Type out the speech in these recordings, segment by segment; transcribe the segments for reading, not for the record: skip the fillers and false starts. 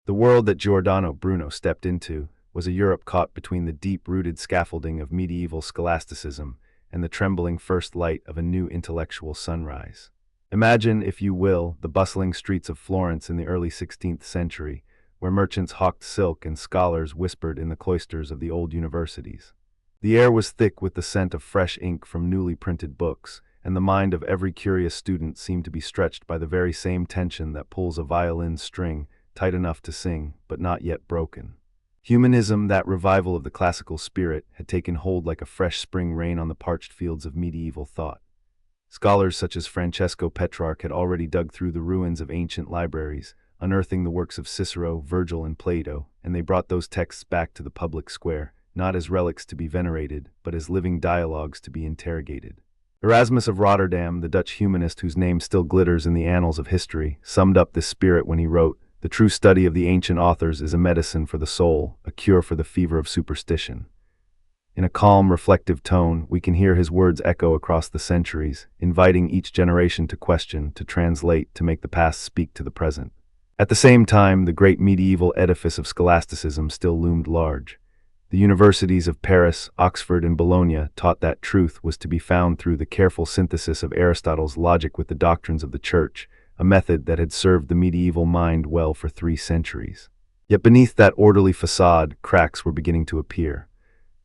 The world that Giordano Bruno stepped into was a Europe caught between the deep-rooted scaffolding of medieval scholasticism and the trembling first light of a new intellectual sunrise. Imagine, if you will, the bustling streets of Florence in the early 16th century, where merchants hawked silk and scholars whispered in the cloisters of the old universities. The air was thick with the scent of fresh ink from newly printed books, and the mind of every curious student seemed to be stretched by the very same tension that pulls a violin's string, tight enough to sing, but not yet broken. Humanism, that revival of the classical spirit, had taken hold like a fresh spring rain on the parched fields of medieval thought. Scholars such as Francesco Petrarch had already dug through the ruins of ancient libraries, unearthing the works of Cicero, Virgil, and Plato, and they brought those texts back to the public square, not as relics to be venerated, but as living dialogues to be interrogated. Erasmus of Rotterdam, the Dutch humanist whose name still glitters in the annals of history, summed up this spirit when he wrote, "The true study of the ancient authors is a medicine for the soul, a cure for the fever of superstition." In a calm, reflective tone, we can hear his words echo across the centuries, inviting each generation to question, to translate, to make the past speak to the present. At the same time, the great medieval edifice of scholasticism still loomed large. The universities of Paris, Oxford, and Bologna taught that truth was to be found through the careful synthesis of Aristotle's logic with the doctrines of the Church, a method that had served the medieval mind well for 3 centuries. Yet beneath that orderly facade, cracks were beginning to appear.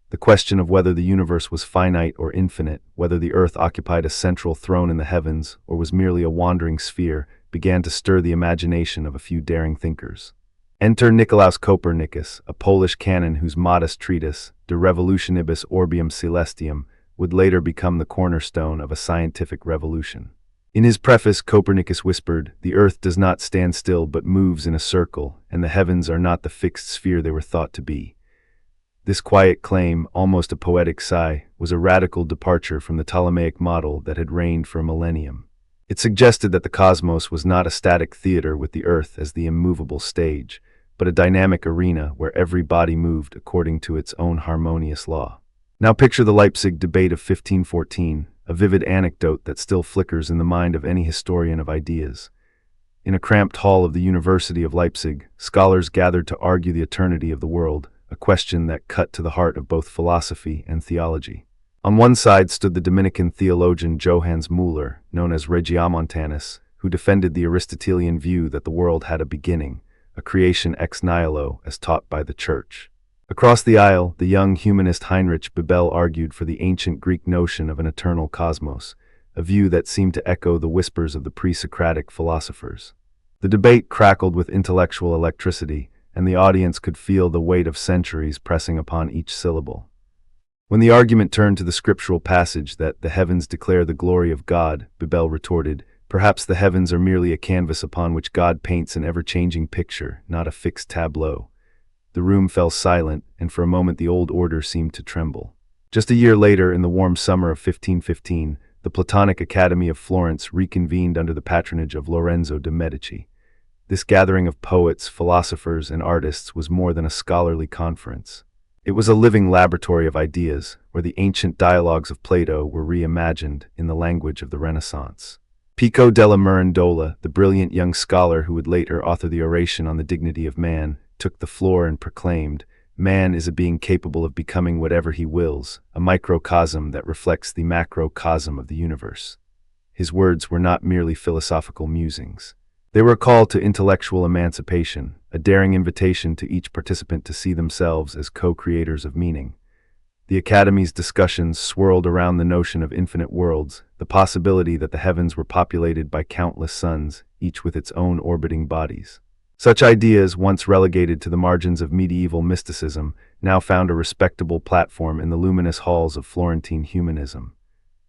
The question of whether the universe was finite or infinite, whether the earth occupied a central throne in the heavens or was merely a wandering sphere, began to stir the imagination of a few daring thinkers. Enter Nicolaus Copernicus, a Polish canon whose modest treatise, De Revolutionibus Orbium Celestium, would later become the cornerstone of a scientific revolution. In his preface, Copernicus whispered, "The earth does not stand still but moves in a circle, and the heavens are not the fixed sphere they were thought to be." This quiet claim, almost a poetic sigh, was a radical departure from the Ptolemaic model that had reigned for a millennium. It suggested that the cosmos was not a static theater with the earth as the immovable stage, but a dynamic arena where every body moved according to its own harmonious law. Now picture the Leipzig debate of 1514, a vivid anecdote that still flickers in the mind of any historian of ideas. In a cramped hall of the University of Leipzig, scholars gathered to argue the eternity of the world, a question that cut to the heart of both philosophy and theology. On one side stood the Dominican theologian Johannes Müller, known as Regiomontanus, who defended the Aristotelian view that the world had a beginning, a creation ex nihilo as taught by the Church. Across the aisle, the young humanist Heinrich Bebel argued for the ancient Greek notion of an eternal cosmos, a view that seemed to echo the whispers of the pre-Socratic philosophers. The debate crackled with intellectual electricity, and the audience could feel the weight of centuries pressing upon each syllable. When the argument turned to the scriptural passage that the heavens declare the glory of God, Bebel retorted, "Perhaps the heavens are merely a canvas upon which God paints an ever-changing picture, not a fixed tableau." The room fell silent, and for a moment the old order seemed to tremble. Just a year later, in the warm summer of 1515, the Platonic Academy of Florence reconvened under the patronage of Lorenzo de' Medici. This gathering of poets, philosophers, and artists was more than a scholarly conference. It was a living laboratory of ideas, where the ancient dialogues of Plato were reimagined in the language of the Renaissance. Pico della Mirandola, the brilliant young scholar who would later author the Oration on the Dignity of Man, took the floor and proclaimed, "Man is a being capable of becoming whatever he wills, a microcosm that reflects the macrocosm of the universe." His words were not merely philosophical musings. They were a call to intellectual emancipation, a daring invitation to each participant to see themselves as co-creators of meaning. The Academy's discussions swirled around the notion of infinite worlds, the possibility that the heavens were populated by countless suns, each with its own orbiting bodies. Such ideas, once relegated to the margins of medieval mysticism, now found a respectable platform in the luminous halls of Florentine humanism.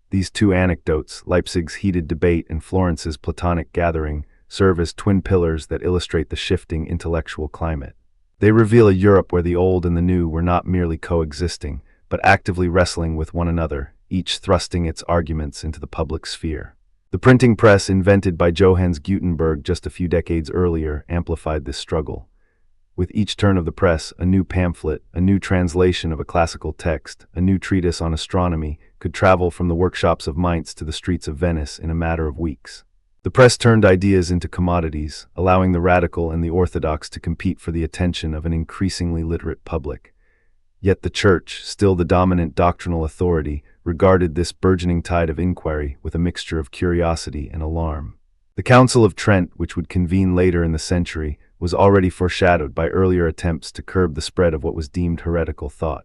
These two anecdotes, Leipzig's heated debate and Florence's Platonic gathering, serve as twin pillars that illustrate the shifting intellectual climate. They reveal a Europe where the old and the new were not merely coexisting, but actively wrestling with one another, each thrusting its arguments into the public sphere. The printing press, invented by Johannes Gutenberg just a few decades earlier, amplified this struggle. With each turn of the press, a new pamphlet, a new translation of a classical text, a new treatise on astronomy could travel from the workshops of Mainz to the streets of Venice in a matter of weeks. The press turned ideas into commodities, allowing the radical and the orthodox to compete for the attention of an increasingly literate public. Yet the Church, still the dominant doctrinal authority, regarded this burgeoning tide of inquiry with a mixture of curiosity and alarm. The Council of Trent, which would convene later in the century, was already foreshadowed by earlier attempts to curb the spread of what was deemed heretical thought.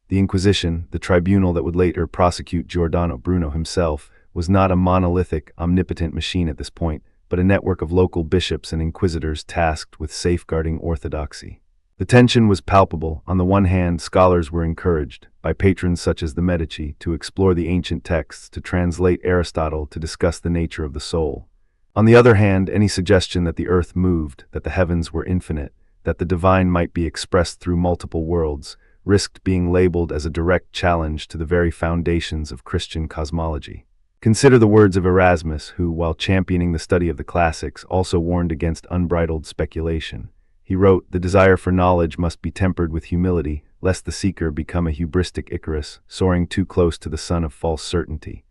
The Inquisition, the tribunal that would later prosecute Giordano Bruno himself, was not a monolithic, omnipotent machine at this point, but a network of local bishops and inquisitors tasked with safeguarding orthodoxy. The tension was palpable. On the one hand, scholars were encouraged, by patrons such as the Medici, to explore the ancient texts, to translate Aristotle, to discuss the nature of the soul. On the other hand, any suggestion that the earth moved, that the heavens were infinite, that the divine might be expressed through multiple worlds, risked being labeled as a direct challenge to the very foundations of Christian cosmology. Consider the words of Erasmus, who, while championing the study of the classics, also warned against unbridled speculation. He wrote, "The desire for knowledge must be tempered with humility, lest the seeker become a hubristic Icarus, soaring too close to the sun of false certainty."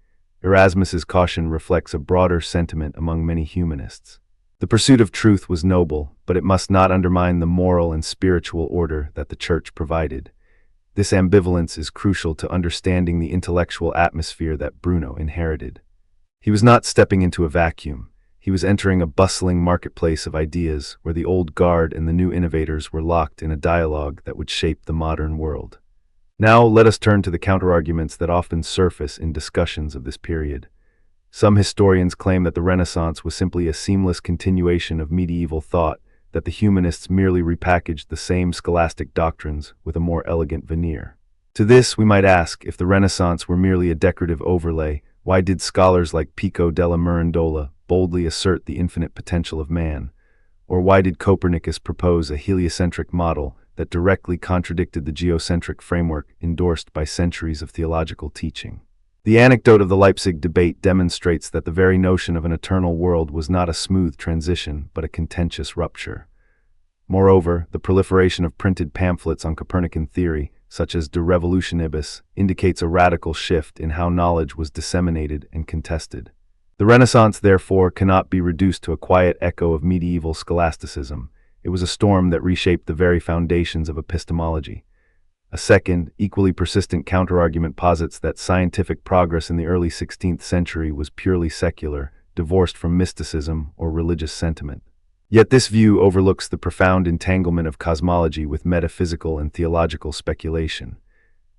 Erasmus's caution reflects a broader sentiment among many humanists. The pursuit of truth was noble, but it must not undermine the moral and spiritual order that the Church provided. This ambivalence is crucial to understanding the intellectual atmosphere that Bruno inherited. He was not stepping into a vacuum. He was entering a bustling marketplace of ideas where the old guard and the new innovators were locked in a dialogue that would shape the modern world. Now let us turn to the counterarguments that often surface in discussions of this period. Some historians claim that the Renaissance was simply a seamless continuation of medieval thought, that the humanists merely repackaged the same scholastic doctrines with a more elegant veneer. To this, we might ask, if the Renaissance were merely a decorative overlay, why did scholars like Pico della Mirandola boldly assert the infinite potential of man? Or why did Copernicus propose a heliocentric model that directly contradicted the geocentric framework endorsed by centuries of theological teaching? The anecdote of the Leipzig debate demonstrates that the very notion of an eternal world was not a smooth transition, but a contentious rupture. Moreover, the proliferation of printed pamphlets on Copernican theory, such as De Revolutionibus, indicates a radical shift in how knowledge was disseminated and contested. The Renaissance, therefore, cannot be reduced to a quiet echo of medieval scholasticism. It was a storm that reshaped the very foundations of epistemology. A second, equally persistent counterargument posits that scientific progress in the early 16th century was purely secular, divorced from mysticism or religious sentiment. Yet this view overlooks the profound entanglement of cosmology with metaphysical and theological speculation.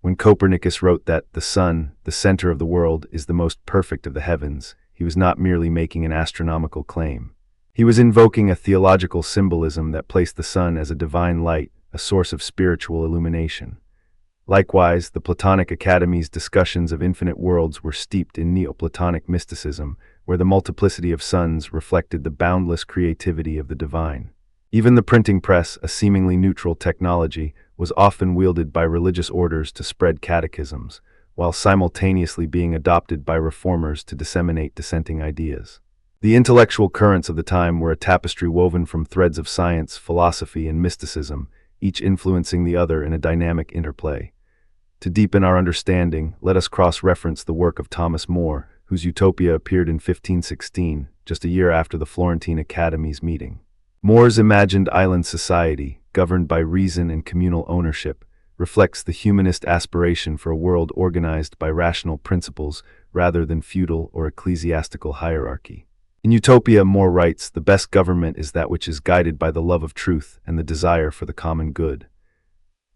When Copernicus wrote that the sun, the center of the world, is the most perfect of the heavens, he was not merely making an astronomical claim. He was invoking a theological symbolism that placed the sun as a divine light, a source of spiritual illumination. Likewise, the Platonic Academy's discussions of infinite worlds were steeped in Neoplatonic mysticism, where the multiplicity of suns reflected the boundless creativity of the divine. Even the printing press, a seemingly neutral technology, was often wielded by religious orders to spread catechisms, while simultaneously being adopted by reformers to disseminate dissenting ideas. The intellectual currents of the time were a tapestry woven from threads of science, philosophy, and mysticism, each influencing the other in a dynamic interplay. To deepen our understanding, let us cross-reference the work of Thomas More, whose Utopia appeared in 1516, just a year after the Florentine Academy's meeting. More's imagined island society, governed by reason and communal ownership, reflects the humanist aspiration for a world organized by rational principles rather than feudal or ecclesiastical hierarchy. In Utopia, More writes, "The best government is that which is guided by the love of truth and the desire for the common good."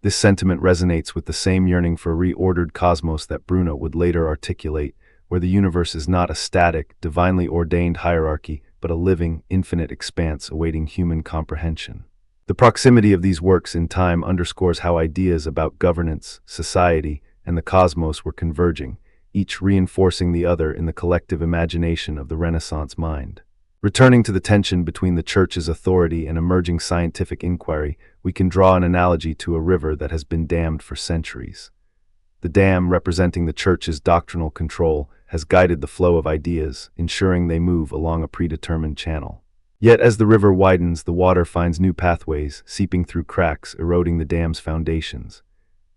This sentiment resonates with the same yearning for a reordered cosmos that Bruno would later articulate, where the universe is not a static, divinely ordained hierarchy, but a living, infinite expanse awaiting human comprehension. The proximity of these works in time underscores how ideas about governance, society, and the cosmos were converging, each reinforcing the other in the collective imagination of the Renaissance mind. Returning to the tension between the Church's authority and emerging scientific inquiry, we can draw an analogy to a river that has been dammed for centuries. The dam, representing the Church's doctrinal control, has guided the flow of ideas, ensuring they move along a predetermined channel. Yet as the river widens, the water finds new pathways, seeping through cracks, eroding the dam's foundations.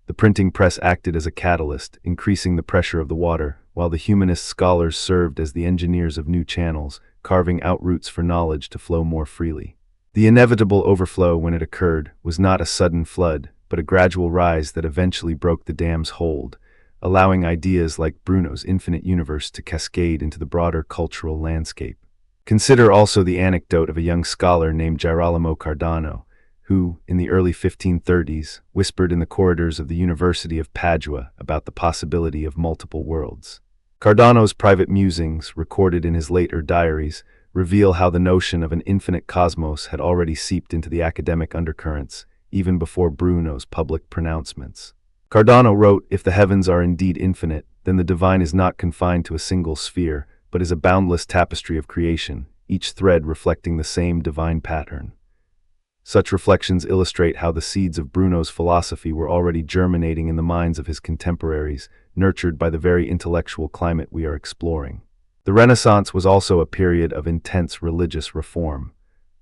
The printing press acted as a catalyst, increasing the pressure of the water, while the humanist scholars served as the engineers of new channels, carving out routes for knowledge to flow more freely. The inevitable overflow, when it occurred, was not a sudden flood, but a gradual rise that eventually broke the dam's hold, allowing ideas like Bruno's infinite universe to cascade into the broader cultural landscape. Consider also the anecdote of a young scholar named Girolamo Cardano, who, in the early 1530s, whispered in the corridors of the University of Padua about the possibility of multiple worlds. Cardano's private musings, recorded in his later diaries, reveal how the notion of an infinite cosmos had already seeped into the academic undercurrents, even before Bruno's public pronouncements. Cardano wrote, "If the heavens are indeed infinite, then the divine is not confined to a single sphere, but is a boundless tapestry of creation, each thread reflecting the same divine pattern." Such reflections illustrate how the seeds of Bruno's philosophy were already germinating in the minds of his contemporaries, nurtured by the very intellectual climate we are exploring. The Renaissance was also a period of intense religious reform.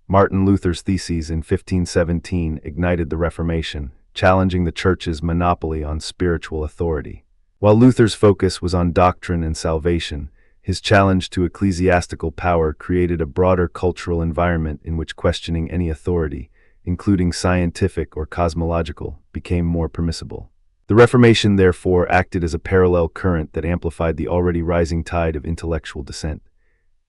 Martin Luther's theses in 1517 ignited the Reformation, challenging the Church's monopoly on spiritual authority. While Luther's focus was on doctrine and salvation, his challenge to ecclesiastical power created a broader cultural environment in which questioning any authority, including scientific or cosmological, became more permissible. The Reformation, therefore, acted as a parallel current that amplified the already rising tide of intellectual dissent.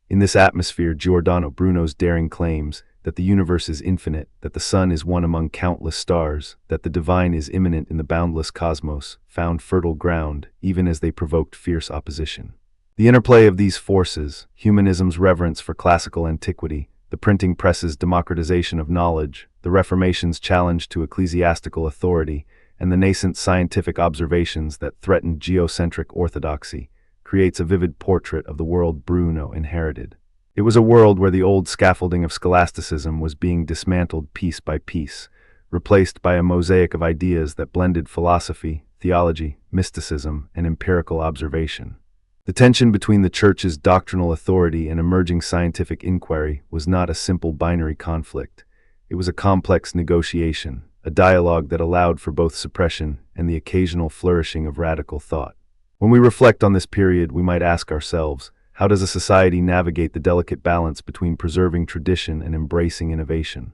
In this atmosphere, Giordano Bruno's daring claims that the universe is infinite, that the sun is one among countless stars, that the divine is immanent in the boundless cosmos, found fertile ground, even as they provoked fierce opposition. The interplay of these forces, humanism's reverence for classical antiquity, the printing press's democratization of knowledge, the Reformation's challenge to ecclesiastical authority, and the nascent scientific observations that threatened geocentric orthodoxy, creates a vivid portrait of the world Bruno inherited. It was a world where the old scaffolding of scholasticism was being dismantled piece by piece, replaced by a mosaic of ideas that blended philosophy, theology, mysticism, and empirical observation. The tension between the Church's doctrinal authority and emerging scientific inquiry was not a simple binary conflict. It was a complex negotiation, a dialogue that allowed for both suppression and the occasional flourishing of radical thought. When we reflect on this period, we might ask ourselves, how does a society navigate the delicate balance between preserving tradition and embracing innovation?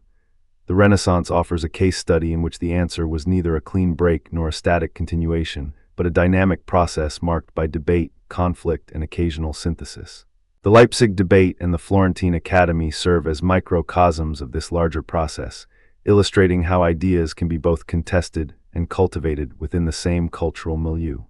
The Renaissance offers a case study in which the answer was neither a clean break nor a static continuation, but a dynamic process marked by debate, conflict, and occasional synthesis. The Leipzig debate and the Florentine Academy serve as microcosms of this larger process, illustrating how ideas can be both contested and cultivated within the same cultural milieu.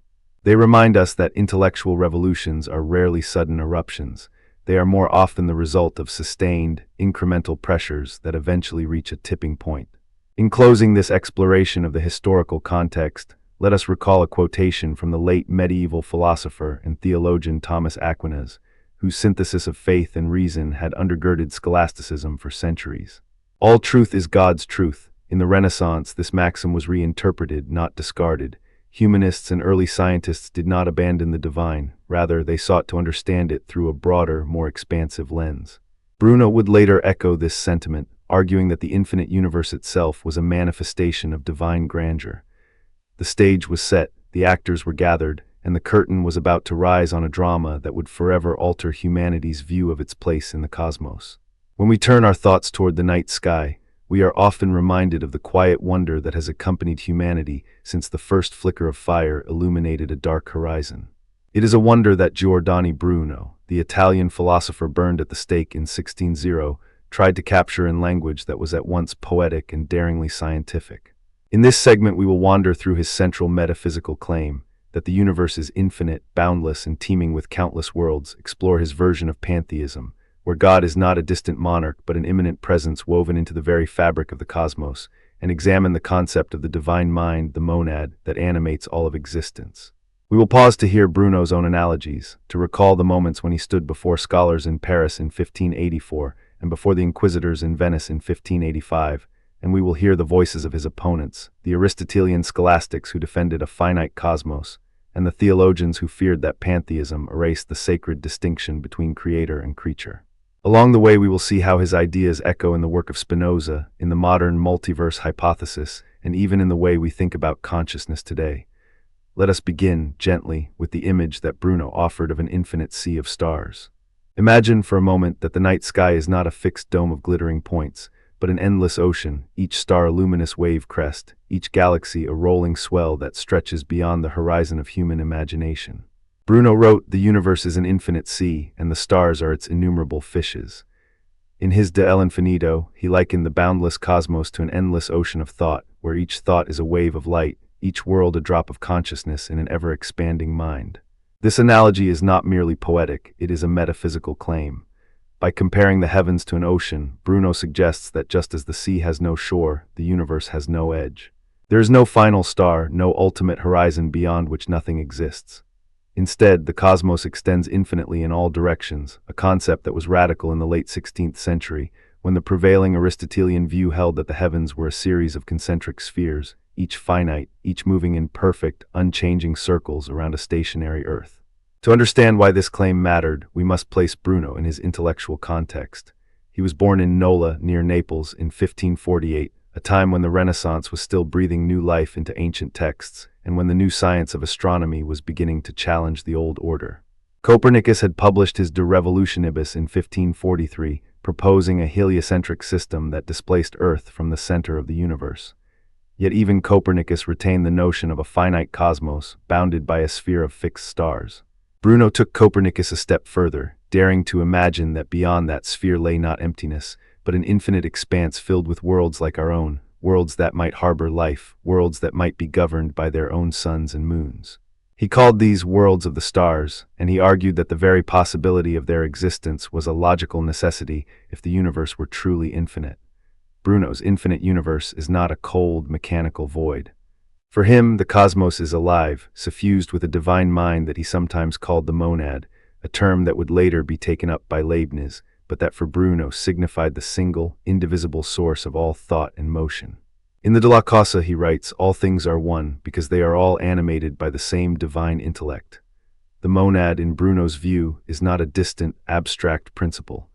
They remind us that intellectual revolutions are rarely sudden eruptions. They are more often the result of sustained, incremental pressures that eventually reach a tipping point. In closing this exploration of the historical context, let us recall a quotation from the late medieval philosopher and theologian Thomas Aquinas, whose synthesis of faith and reason had undergirded scholasticism for centuries. All truth is God's truth. In the Renaissance, this maxim was reinterpreted, not discarded. Humanists and early scientists did not abandon the divine, rather they sought to understand it through a broader, more expansive lens. Bruno would later echo this sentiment, arguing that the infinite universe itself was a manifestation of divine grandeur. The stage was set, the actors were gathered, and the curtain was about to rise on a drama that would forever alter humanity's view of its place in the cosmos. When we turn our thoughts toward the night sky, we are often reminded of the quiet wonder that has accompanied humanity since the first flicker of fire illuminated a dark horizon. It is a wonder that Giordano Bruno, the Italian philosopher burned at the stake in 1600, tried to capture in language that was at once poetic and daringly scientific. In this segment, we will wander through his central metaphysical claim, that the universe is infinite, boundless, and teeming with countless worlds, explore his version of pantheism, where God is not a distant monarch but an immanent presence woven into the very fabric of the cosmos, and examine the concept of the divine mind, the monad, that animates all of existence. We will pause to hear Bruno's own analogies, to recall the moments when he stood before scholars in Paris in 1584 and before the inquisitors in Venice in 1585, and we will hear the voices of his opponents, the Aristotelian scholastics who defended a finite cosmos, and the theologians who feared that pantheism erased the sacred distinction between creator and creature. Along the way, we will see how his ideas echo in the work of Spinoza, in the modern multiverse hypothesis, and even in the way we think about consciousness today. Let us begin, gently, with the image that Bruno offered of an infinite sea of stars. Imagine for a moment that the night sky is not a fixed dome of glittering points, but an endless ocean, each star a luminous wave crest, each galaxy a rolling swell that stretches beyond the horizon of human imagination. Bruno wrote, "The universe is an infinite sea, and the stars are its innumerable fishes." In his De El Infinito, he likened the boundless cosmos to an endless ocean of thought, where each thought is a wave of light, each world a drop of consciousness in an ever-expanding mind. This analogy is not merely poetic, it is a metaphysical claim. By comparing the heavens to an ocean, Bruno suggests that just as the sea has no shore, the universe has no edge. There is no final star, no ultimate horizon beyond which nothing exists. Instead, the cosmos extends infinitely in all directions, a concept that was radical in the late 16th century, when the prevailing Aristotelian view held that the heavens were a series of concentric spheres, each finite, each moving in perfect, unchanging circles around a stationary Earth. To understand why this claim mattered, we must place Bruno in his intellectual context. He was born in Nola, near Naples, in 1548, a time when the Renaissance was still breathing new life into ancient texts, and when the new science of astronomy was beginning to challenge the old order. Copernicus had published his De Revolutionibus in 1543, proposing a heliocentric system that displaced Earth from the center of the universe. Yet even Copernicus retained the notion of a finite cosmos, bounded by a sphere of fixed stars. Bruno took Copernicus a step further, daring to imagine that beyond that sphere lay not emptiness, but an infinite expanse filled with worlds like our own, worlds that might harbor life, worlds that might be governed by their own suns and moons. He called these worlds of the stars, and he argued that the very possibility of their existence was a logical necessity if the universe were truly infinite. Bruno's infinite universe is not a cold, mechanical void. For him, the cosmos is alive, suffused with a divine mind that he sometimes called the monad, a term that would later be taken up by Leibniz, but that for Bruno signified the single, indivisible source of all thought and motion. In the De La Casa he writes, "All things are one, because they are all animated by the same divine intellect." The monad, in Bruno's view, is not a distant, abstract principle.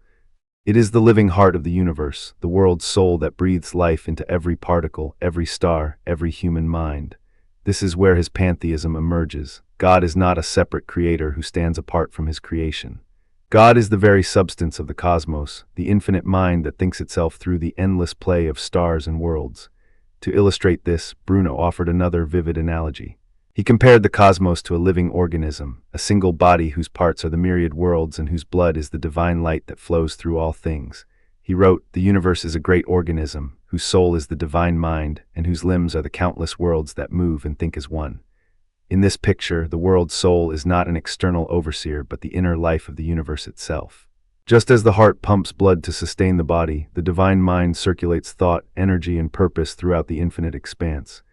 It is the living heart of the universe, the world's soul that breathes life into every particle, every star, every human mind. This is where his pantheism emerges. God is not a separate creator who stands apart from his creation. God is the very substance of the cosmos, the infinite mind that thinks itself through the endless play of stars and worlds. To illustrate this, Bruno offered another vivid analogy. He compared the cosmos to a living organism, a single body whose parts are the myriad worlds and whose blood is the divine light that flows through all things. He wrote, "The universe is a great organism, whose soul is the divine mind, and whose limbs are the countless worlds that move and think as one." In this picture, the world's soul is not an external overseer, but the inner life of the universe itself. Just as the heart pumps blood to sustain the body, the divine mind circulates thought, energy, and purpose throughout the infinite expanse.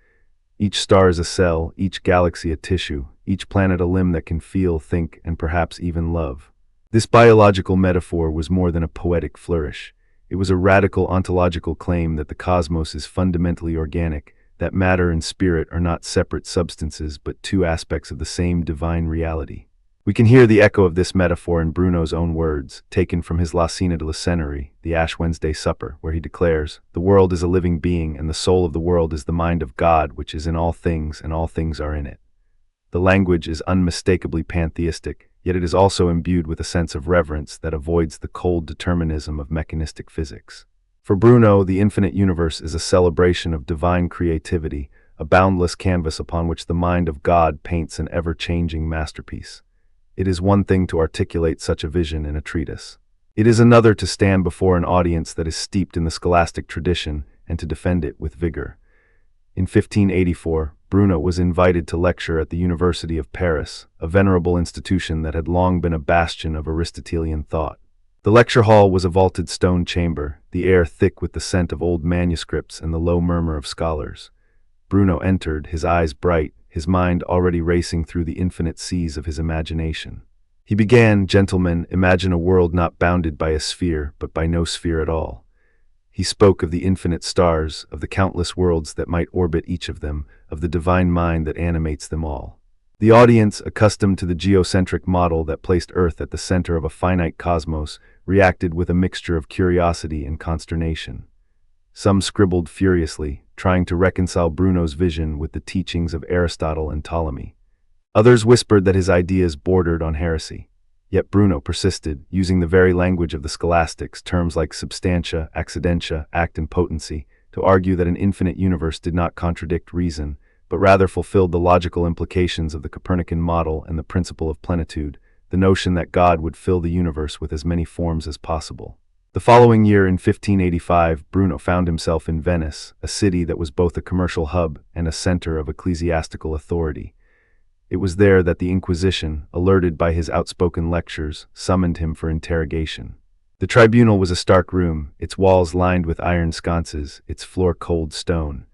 Each star is a cell, each galaxy a tissue, each planet a limb that can feel, think, and perhaps even love. This biological metaphor was more than a poetic flourish. It was a radical ontological claim that the cosmos is fundamentally organic, that matter and spirit are not separate substances but two aspects of the same divine reality. We can hear the echo of this metaphor in Bruno's own words, taken from his La Cena de la Cenery, the Ash Wednesday Supper, where he declares, "The world is a living being, and the soul of the world is the mind of God, which is in all things, and all things are in it." The language is unmistakably pantheistic, yet it is also imbued with a sense of reverence that avoids the cold determinism of mechanistic physics. For Bruno, the infinite universe is a celebration of divine creativity, a boundless canvas upon which the mind of God paints an ever-changing masterpiece. It is one thing to articulate such a vision in a treatise. It is another to stand before an audience that is steeped in the scholastic tradition and to defend it with vigor. In 1584, Bruno was invited to lecture at the University of Paris, a venerable institution that had long been a bastion of Aristotelian thought. The lecture hall was a vaulted stone chamber, the air thick with the scent of old manuscripts and the low murmur of scholars. Bruno entered, his eyes bright, his mind already racing through the infinite seas of his imagination. He began, "Gentlemen, imagine a world not bounded by a sphere, but by no sphere at all." He spoke of the infinite stars, of the countless worlds that might orbit each of them, of the divine mind that animates them all. The audience, accustomed to the geocentric model that placed Earth at the center of a finite cosmos, reacted with a mixture of curiosity and consternation. Some scribbled furiously, trying to reconcile Bruno's vision with the teachings of Aristotle and Ptolemy. Others whispered that his ideas bordered on heresy. Yet Bruno persisted, using the very language of the scholastics, terms like substantia, accidentia, act and potency, to argue that an infinite universe did not contradict reason, but rather fulfilled the logical implications of the Copernican model and the principle of plenitude, the notion that God would fill the universe with as many forms as possible. The following year, in 1585, Bruno found himself in Venice, a city that was both a commercial hub and a center of ecclesiastical authority. It was there that the Inquisition, alerted by his outspoken lectures, summoned him for interrogation. The tribunal was a stark room, its walls lined with iron sconces, its floor cold stone.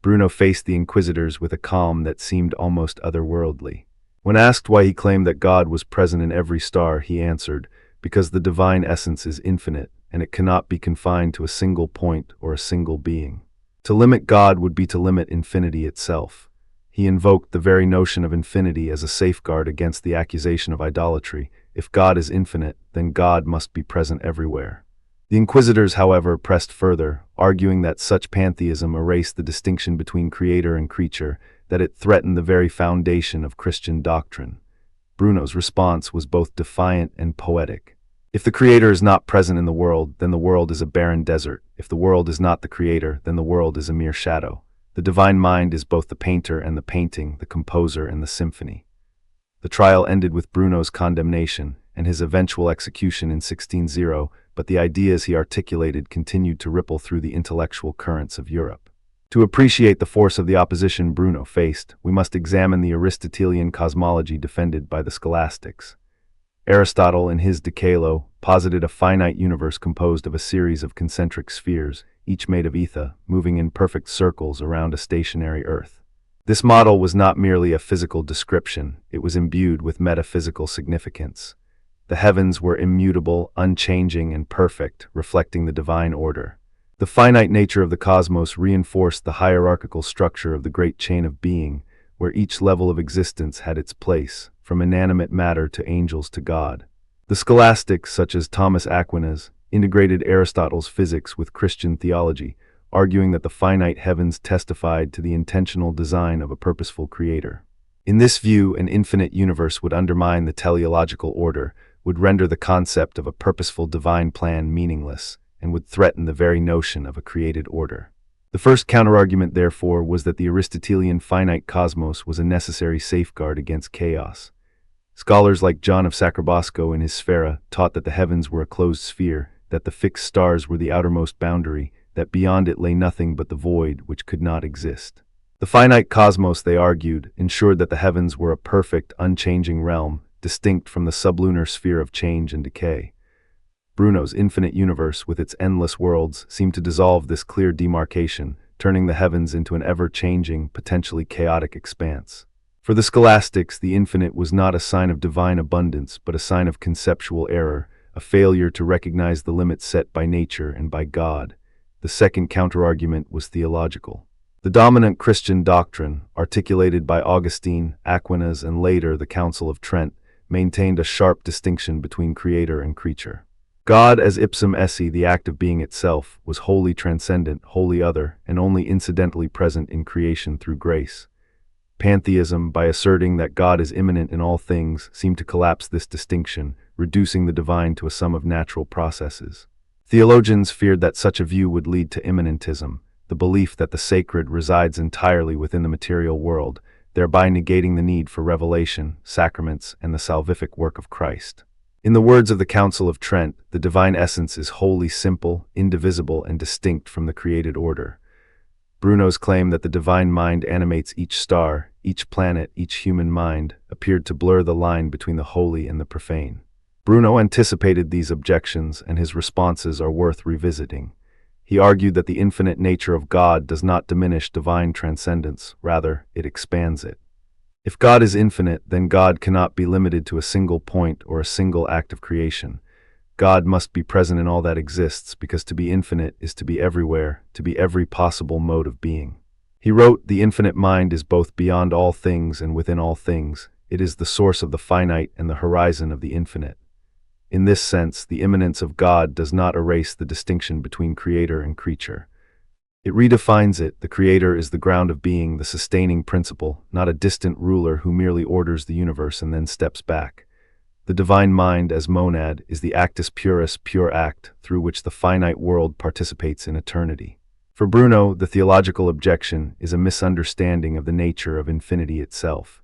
Bruno faced the inquisitors with a calm that seemed almost otherworldly. When asked why he claimed that God was present in every star, he answered, "Because the divine essence is infinite, and it cannot be confined to a single point or a single being. To limit God would be to limit infinity itself." He invoked the very notion of infinity as a safeguard against the accusation of idolatry. If God is infinite, then God must be present everywhere. The inquisitors, however, pressed further, arguing that such pantheism erased the distinction between creator and creature, that it threatened the very foundation of Christian doctrine. Bruno's response was both defiant and poetic. If the creator is not present in the world, then the world is a barren desert. If the world is not the creator, then the world is a mere shadow. The divine mind is both the painter and the painting, the composer and the symphony. The trial ended with Bruno's condemnation and his eventual execution in 1600, but the ideas he articulated continued to ripple through the intellectual currents of Europe. To appreciate the force of the opposition Bruno faced, we must examine the Aristotelian cosmology defended by the scholastics. Aristotle, in his Decalo, posited a finite universe composed of a series of concentric spheres, each made of ether, moving in perfect circles around a stationary Earth. This model was not merely a physical description, it was imbued with metaphysical significance. The heavens were immutable, unchanging, and perfect, reflecting the divine order. The finite nature of the cosmos reinforced the hierarchical structure of the great chain of being, where each level of existence had its place, from inanimate matter to angels to God. The scholastics, such as Thomas Aquinas, integrated Aristotle's physics with Christian theology, arguing that the finite heavens testified to the intentional design of a purposeful creator. In this view, an infinite universe would undermine the teleological order, would render the concept of a purposeful divine plan meaningless, and would threaten the very notion of a created order. The first counterargument, therefore, was that the Aristotelian finite cosmos was a necessary safeguard against chaos. Scholars like John of Sacrobosco in his Sphera taught that the heavens were a closed sphere, that the fixed stars were the outermost boundary, that beyond it lay nothing but the void which could not exist. The finite cosmos, they argued, ensured that the heavens were a perfect, unchanging realm, distinct from the sublunar sphere of change and decay. Bruno's infinite universe, with its endless worlds, seemed to dissolve this clear demarcation, turning the heavens into an ever-changing, potentially chaotic expanse. For the scholastics, the infinite was not a sign of divine abundance, but a sign of conceptual error, a failure to recognize the limits set by nature and by God. The second counterargument was theological. The dominant Christian doctrine, articulated by Augustine, Aquinas, and later the Council of Trent, maintained a sharp distinction between creator and creature. God, as ipsum esse, the act of being itself, was wholly transcendent, wholly other, and only incidentally present in creation through grace. Pantheism, by asserting that God is immanent in all things, seemed to collapse this distinction, reducing the divine to a sum of natural processes. Theologians feared that such a view would lead to immanentism, the belief that the sacred resides entirely within the material world, thereby negating the need for revelation, sacraments, and the salvific work of Christ. In the words of the Council of Trent, the divine essence is wholly simple, indivisible, and distinct from the created order. Bruno's claim that the divine mind animates each star, each planet, each human mind, appeared to blur the line between the holy and the profane. Bruno anticipated these objections, and his responses are worth revisiting. He argued that the infinite nature of God does not diminish divine transcendence, rather, it expands it. If God is infinite, then God cannot be limited to a single point or a single act of creation. God must be present in all that exists, because to be infinite is to be everywhere, to be every possible mode of being. He wrote, "The infinite mind is both beyond all things and within all things. It is the source of the finite and the horizon of the infinite." In this sense, the immanence of God does not erase the distinction between creator and creature. It redefines it. The creator is the ground of being, the sustaining principle, not a distant ruler who merely orders the universe and then steps back. The divine mind as monad is the actus purus, pure act, through which the finite world participates in eternity. For Bruno, the theological objection is a misunderstanding of the nature of infinity itself.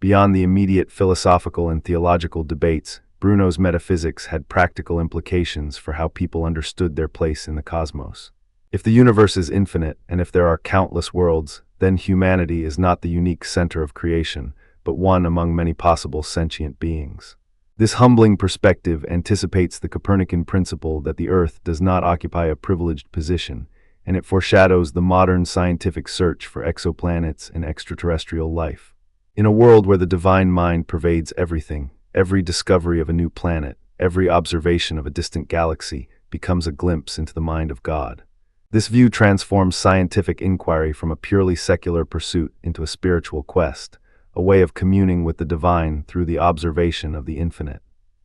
Beyond the immediate philosophical and theological debates, Bruno's metaphysics had practical implications for how people understood their place in the cosmos. If the universe is infinite, and if there are countless worlds, then humanity is not the unique center of creation, but one among many possible sentient beings. This humbling perspective anticipates the Copernican principle that the Earth does not occupy a privileged position, and it foreshadows the modern scientific search for exoplanets and extraterrestrial life. In a world where the divine mind pervades everything, every discovery of a new planet, every observation of a distant galaxy becomes a glimpse into the mind of God. This view transforms scientific inquiry from a purely secular pursuit into a spiritual quest, a way of communing with the divine through the observation of the infinite.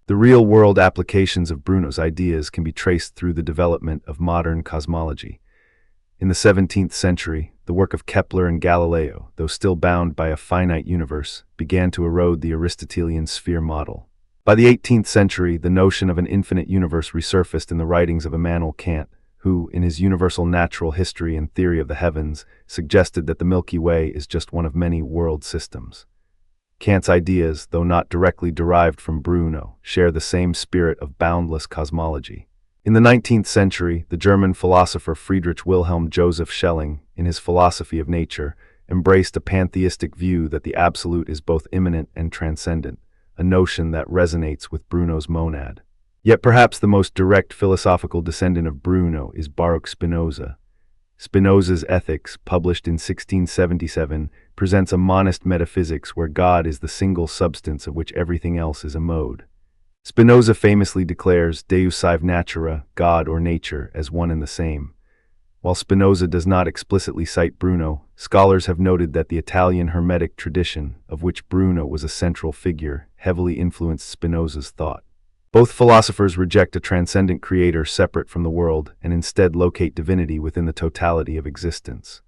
The real-world applications of Bruno's ideas can be traced through the development of modern cosmology. In the 17th century, the work of Kepler and Galileo, though still bound by a finite universe, began to erode the Aristotelian sphere model. By the 18th century, the notion of an infinite universe resurfaced in the writings of Immanuel Kant, who, in his Universal Natural History and Theory of the Heavens, suggested that the Milky Way is just one of many world systems. Kant's ideas, though not directly derived from Bruno, share the same spirit of boundless cosmology. In the 19th century, the German philosopher Friedrich Wilhelm Joseph Schelling, in his Philosophy of Nature, embraced a pantheistic view that the absolute is both immanent and transcendent, a notion that resonates with Bruno's monad. Yet perhaps the most direct philosophical descendant of Bruno is Baruch Spinoza. Spinoza's Ethics, published in 1677, presents a monist metaphysics where God is the single substance of which everything else is a mode. Spinoza famously declares Deus sive natura, God or nature, as one and the same. While Spinoza does not explicitly cite Bruno, scholars have noted that the Italian Hermetic tradition, of which Bruno was a central figure, heavily influenced Spinoza's thought. Both philosophers reject a transcendent creator separate from the world and instead locate divinity within the totality of existence.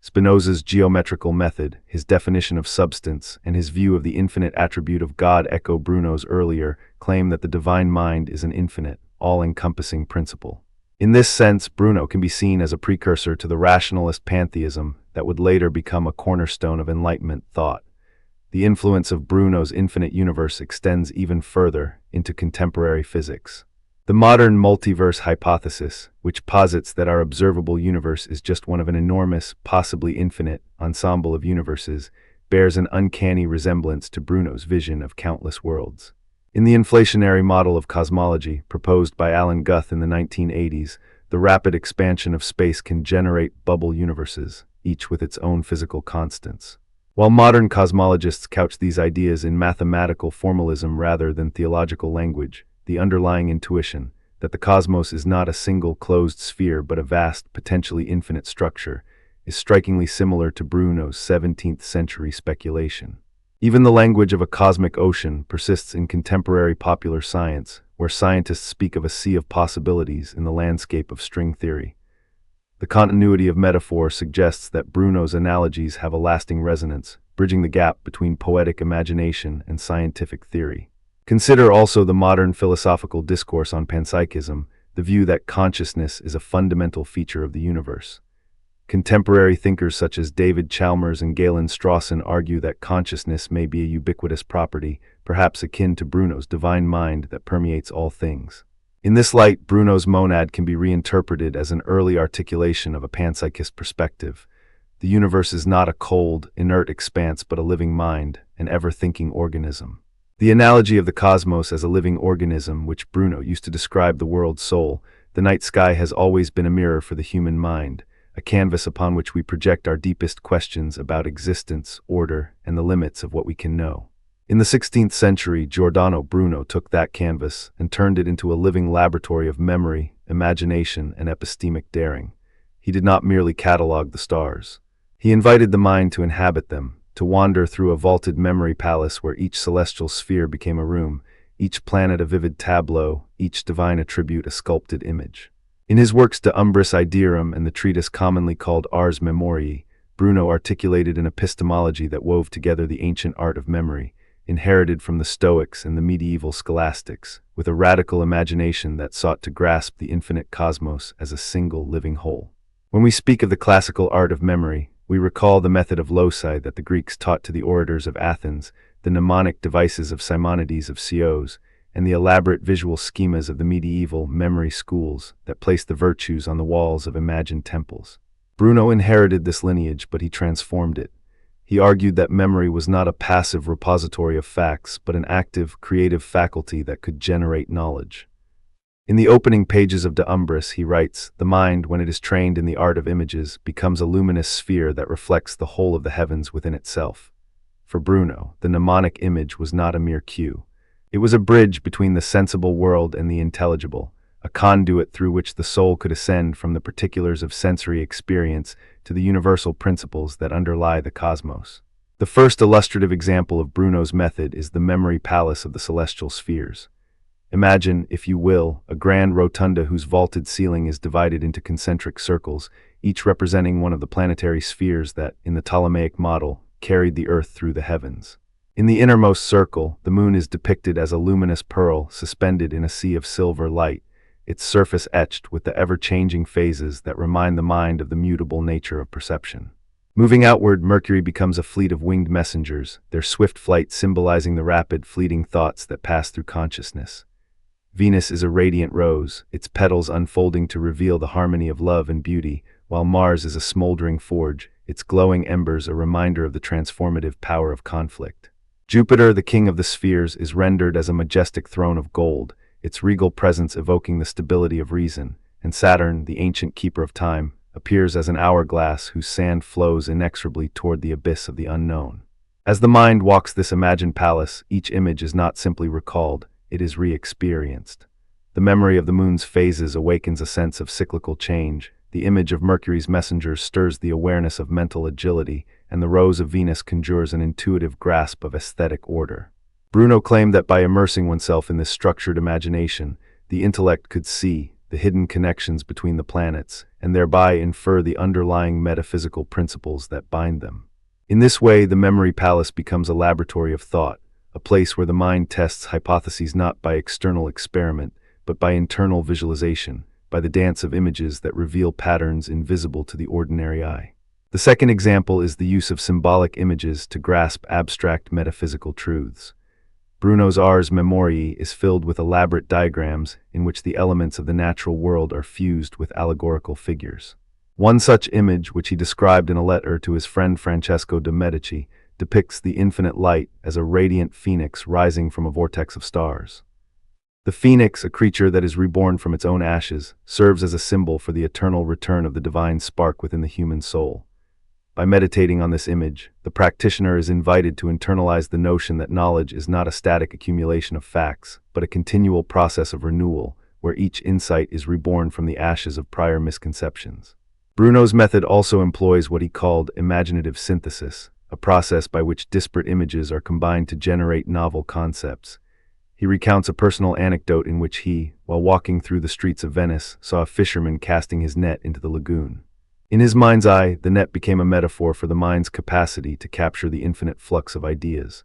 Spinoza's geometrical method, his definition of substance, and his view of the infinite attribute of God echo Bruno's earlier claim that the divine mind is an infinite, all-encompassing principle. In this sense, Bruno can be seen as a precursor to the rationalist pantheism that would later become a cornerstone of Enlightenment thought. The influence of Bruno's infinite universe extends even further into contemporary physics. The modern multiverse hypothesis, which posits that our observable universe is just one of an enormous, possibly infinite, ensemble of universes, bears an uncanny resemblance to Bruno's vision of countless worlds. In the inflationary model of cosmology, proposed by Alan Guth in the 1980s, the rapid expansion of space can generate bubble universes, each with its own physical constants. While modern cosmologists couch these ideas in mathematical formalism rather than theological language, the underlying intuition, that the cosmos is not a single closed sphere but a vast, potentially infinite structure, is strikingly similar to Bruno's 17th century speculation. Even the language of a cosmic ocean persists in contemporary popular science, where scientists speak of a sea of possibilities in the landscape of string theory. The continuity of metaphor suggests that Bruno's analogies have a lasting resonance, bridging the gap between poetic imagination and scientific theory. Consider also the modern philosophical discourse on panpsychism, the view that consciousness is a fundamental feature of the universe. Contemporary thinkers such as David Chalmers and Galen Strawson argue that consciousness may be a ubiquitous property, perhaps akin to Bruno's divine mind that permeates all things. In this light, Bruno's monad can be reinterpreted as an early articulation of a panpsychist perspective. The universe is not a cold, inert expanse but a living mind, an ever-thinking organism. The analogy of the cosmos as a living organism, which Bruno used to describe the world's soul, the night sky has always been a mirror for the human mind, a canvas upon which we project our deepest questions about existence, order, and the limits of what we can know. In the 16th century, Giordano Bruno took that canvas and turned it into a living laboratory of memory, imagination, and epistemic daring. He did not merely catalog the stars. He invited the mind to inhabit them, to wander through a vaulted memory palace where each celestial sphere became a room, each planet a vivid tableau, each divine attribute a sculpted image. In his works De Umbris Idearum and the treatise commonly called Ars Memoriae, Bruno articulated an epistemology that wove together the ancient art of memory, inherited from the Stoics and the medieval scholastics, with a radical imagination that sought to grasp the infinite cosmos as a single living whole. When we speak of the classical art of memory, we recall the method of loci that the Greeks taught to the orators of Athens, the mnemonic devices of Simonides of Chios, and the elaborate visual schemas of the medieval memory schools that placed the virtues on the walls of imagined temples. Bruno inherited this lineage, but he transformed it. He argued that memory was not a passive repository of facts, but an active, creative faculty that could generate knowledge. In the opening pages of De Umbris, he writes, "The mind, when it is trained in the art of images, becomes a luminous sphere that reflects the whole of the heavens within itself." For Bruno, the mnemonic image was not a mere cue. It was a bridge between the sensible world and the intelligible, a conduit through which the soul could ascend from the particulars of sensory experience to the universal principles that underlie the cosmos. The first illustrative example of Bruno's method is the memory palace of the celestial spheres. Imagine, if you will, a grand rotunda whose vaulted ceiling is divided into concentric circles, each representing one of the planetary spheres that, in the Ptolemaic model, carried the Earth through the heavens. In the innermost circle, the moon is depicted as a luminous pearl suspended in a sea of silver light, its surface etched with the ever-changing phases that remind the mind of the mutable nature of perception. Moving outward, Mercury becomes a fleet of winged messengers, their swift flight symbolizing the rapid, fleeting thoughts that pass through consciousness. Venus is a radiant rose, its petals unfolding to reveal the harmony of love and beauty, while Mars is a smoldering forge, its glowing embers a reminder of the transformative power of conflict. Jupiter, the king of the spheres, is rendered as a majestic throne of gold, its regal presence evoking the stability of reason, and Saturn, the ancient keeper of time, appears as an hourglass whose sand flows inexorably toward the abyss of the unknown. As the mind walks this imagined palace, each image is not simply recalled, it is re-experienced. The memory of the moon's phases awakens a sense of cyclical change, the image of Mercury's messengers stirs the awareness of mental agility, and the rose of Venus conjures an intuitive grasp of aesthetic order. Bruno claimed that by immersing oneself in this structured imagination, the intellect could see the hidden connections between the planets, and thereby infer the underlying metaphysical principles that bind them. In this way, the memory palace becomes a laboratory of thought, a place where the mind tests hypotheses not by external experiment, but by internal visualization, by the dance of images that reveal patterns invisible to the ordinary eye. The second example is the use of symbolic images to grasp abstract metaphysical truths. Bruno's Ars Memoriae is filled with elaborate diagrams in which the elements of the natural world are fused with allegorical figures. One such image, which he described in a letter to his friend Francesco de' Medici, depicts the infinite light as a radiant phoenix rising from a vortex of stars. The phoenix, a creature that is reborn from its own ashes, serves as a symbol for the eternal return of the divine spark within the human soul. By meditating on this image, the practitioner is invited to internalize the notion that knowledge is not a static accumulation of facts, but a continual process of renewal, where each insight is reborn from the ashes of prior misconceptions. Bruno's method also employs what he called imaginative synthesis, a process by which disparate images are combined to generate novel concepts. He recounts a personal anecdote in which he, while walking through the streets of Venice, saw a fisherman casting his net into the lagoon. In his mind's eye, the net became a metaphor for the mind's capacity to capture the infinite flux of ideas.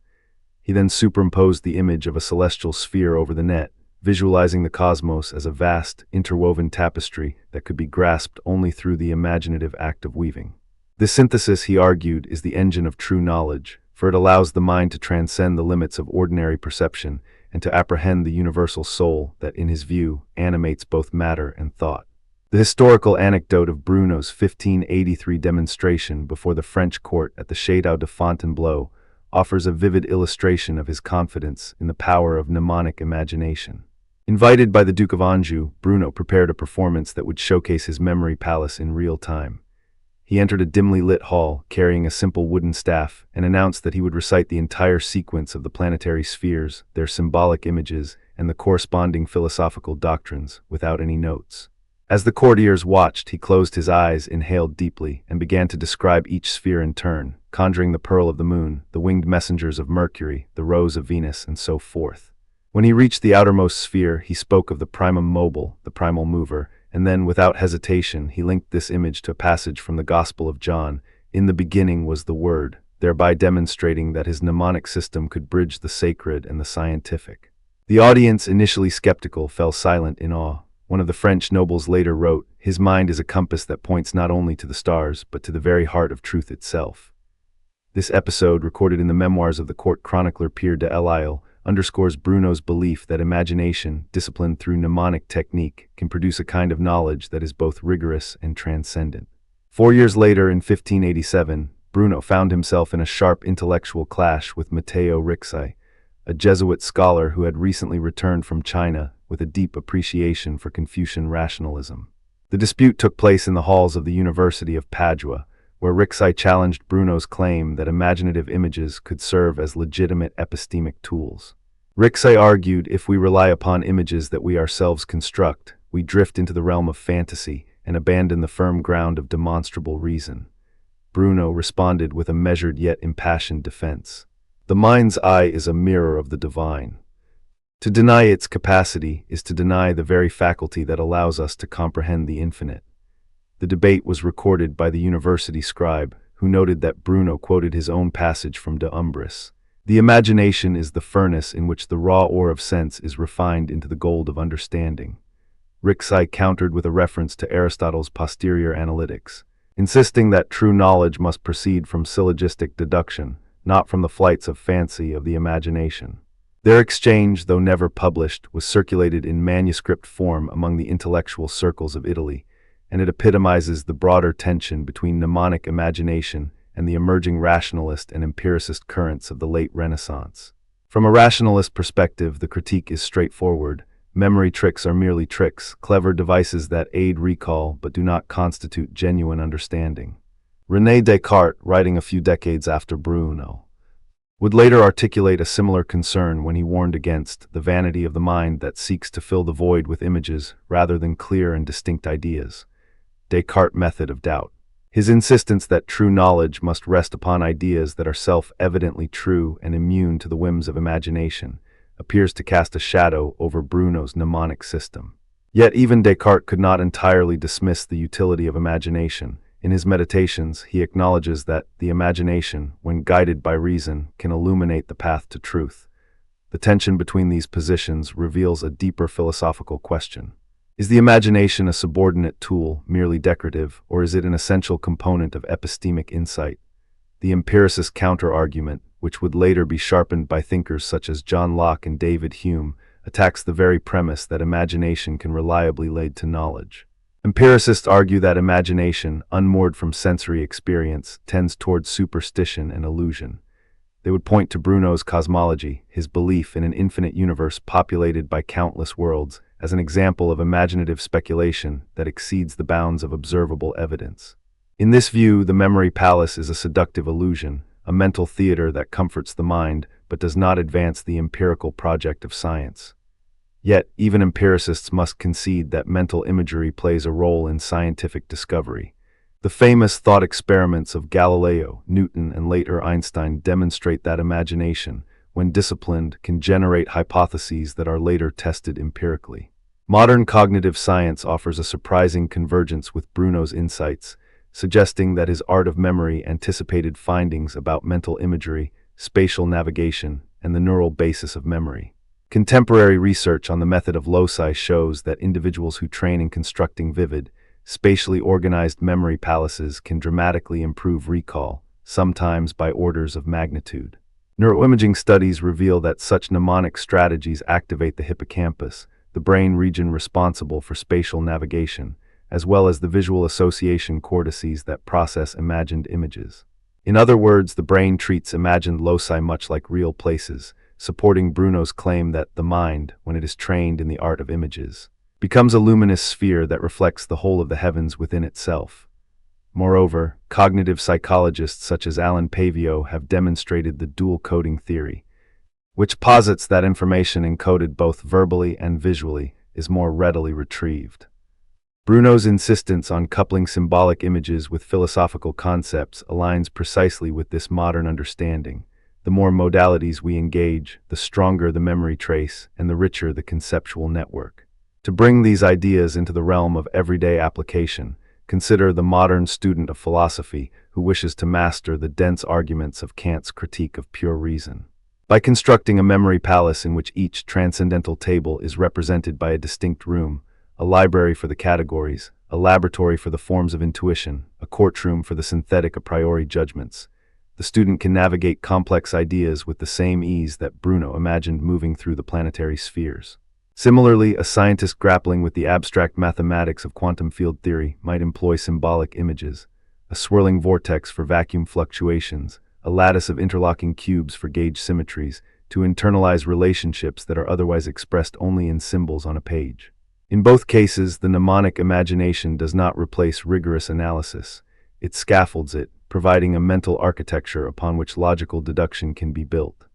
He then superimposed the image of a celestial sphere over the net, visualizing the cosmos as a vast, interwoven tapestry that could be grasped only through the imaginative act of weaving. This synthesis, he argued, is the engine of true knowledge, for it allows the mind to transcend the limits of ordinary perception and to apprehend the universal soul that, in his view, animates both matter and thought. The historical anecdote of Bruno's 1583 demonstration before the French court at the Château de Fontainebleau offers a vivid illustration of his confidence in the power of mnemonic imagination. Invited by the Duke of Anjou, Bruno prepared a performance that would showcase his memory palace in real time. He entered a dimly lit hall, carrying a simple wooden staff, and announced that he would recite the entire sequence of the planetary spheres, their symbolic images, and the corresponding philosophical doctrines, without any notes. As the courtiers watched, he closed his eyes, inhaled deeply, and began to describe each sphere in turn, conjuring the pearl of the moon, the winged messengers of Mercury, the rose of Venus, and so forth. When he reached the outermost sphere, he spoke of the primum mobile, the primal mover, and then, without hesitation, he linked this image to a passage from the Gospel of John. "In the beginning was the Word. thereby demonstrating that his mnemonic system could bridge the sacred and the scientific. The audience, initially skeptical, fell silent in awe. One of the French nobles later wrote, "His mind is a compass that points not only to the stars, but to the very heart of truth itself." This episode, recorded in the memoirs of the court chronicler Pierre de L'Isle, underscores Bruno's belief that imagination, disciplined through mnemonic technique, can produce a kind of knowledge that is both rigorous and transcendent. 4 years later, in 1587, Bruno found himself in a sharp intellectual clash with Matteo Ricci, a Jesuit scholar who had recently returned from China with a deep appreciation for Confucian rationalism. The dispute took place in the halls of the University of Padua, where Ricci challenged Bruno's claim that imaginative images could serve as legitimate epistemic tools. Ricci argued, if we rely upon images that we ourselves construct, we drift into the realm of fantasy and abandon the firm ground of demonstrable reason. Bruno responded with a measured yet impassioned defense. The mind's eye is a mirror of the divine. To deny its capacity is to deny the very faculty that allows us to comprehend the infinite. The debate was recorded by the university scribe, who noted that Bruno quoted his own passage from De Umbris. The imagination is the furnace in which the raw ore of sense is refined into the gold of understanding. Ricci countered with a reference to Aristotle's posterior analytics, insisting that true knowledge must proceed from syllogistic deduction, not from the flights of fancy of the imagination. Their exchange, though never published, was circulated in manuscript form among the intellectual circles of Italy, and it epitomizes the broader tension between mnemonic imagination and the emerging rationalist and empiricist currents of the late Renaissance. From a rationalist perspective, the critique is straightforward. Memory tricks are merely tricks, clever devices that aid recall but do not constitute genuine understanding. René Descartes, writing a few decades after Bruno, would later articulate a similar concern when he warned against the vanity of the mind that seeks to fill the void with images rather than clear and distinct ideas. Descartes' method of doubt. His insistence that true knowledge must rest upon ideas that are self-evidently true and immune to the whims of imagination appears to cast a shadow over Bruno's mnemonic system. Yet even Descartes could not entirely dismiss the utility of imagination. In his meditations, he acknowledges that the imagination, when guided by reason, can illuminate the path to truth. The tension between these positions reveals a deeper philosophical question. Is the imagination a subordinate tool, merely decorative, or is it an essential component of epistemic insight? The empiricist counter-argument, which would later be sharpened by thinkers such as John Locke and David Hume, attacks the very premise that imagination can reliably lead to knowledge. Empiricists argue that imagination, unmoored from sensory experience, tends towards superstition and illusion. They would point to Bruno's cosmology, his belief in an infinite universe populated by countless worlds, as an example of imaginative speculation that exceeds the bounds of observable evidence. In this view, the memory palace is a seductive illusion, a mental theater that comforts the mind but does not advance the empirical project of science. Yet, even empiricists must concede that mental imagery plays a role in scientific discovery. The famous thought experiments of Galileo, Newton, and later Einstein demonstrate that imagination, when disciplined, can generate hypotheses that are later tested empirically. Modern cognitive science offers a surprising convergence with Bruno's insights, suggesting that his art of memory anticipated findings about mental imagery, spatial navigation, and the neural basis of memory. Contemporary research on the method of loci shows that individuals who train in constructing vivid, spatially organized memory palaces can dramatically improve recall, sometimes by orders of magnitude. Neuroimaging studies reveal that such mnemonic strategies activate the hippocampus, the brain region responsible for spatial navigation, as well as the visual association cortices that process imagined images. In other words, the brain treats imagined loci much like real places, supporting Bruno's claim that the mind, when it is trained in the art of images, becomes a luminous sphere that reflects the whole of the heavens within itself. Moreover, cognitive psychologists such as Alan Pavio have demonstrated the dual coding theory, which posits that information encoded both verbally and visually is more readily retrieved. Bruno's insistence on coupling symbolic images with philosophical concepts aligns precisely with this modern understanding. The more modalities we engage, the stronger the memory trace and the richer the conceptual network. To bring these ideas into the realm of everyday application, consider the modern student of philosophy who wishes to master the dense arguments of Kant's critique of pure reason. By constructing a memory palace in which each transcendental table is represented by a distinct room, a library for the categories, a laboratory for the forms of intuition, a courtroom for the synthetic a priori judgments, the student can navigate complex ideas with the same ease that Bruno imagined moving through the planetary spheres. Similarly, a scientist grappling with the abstract mathematics of quantum field theory might employ symbolic images, a swirling vortex for vacuum fluctuations, a lattice of interlocking cubes for gauge symmetries, to internalize relationships that are otherwise expressed only in symbols on a page. In both cases, the mnemonic imagination does not replace rigorous analysis. It scaffolds it, providing a mental architecture upon which logical deduction can be built.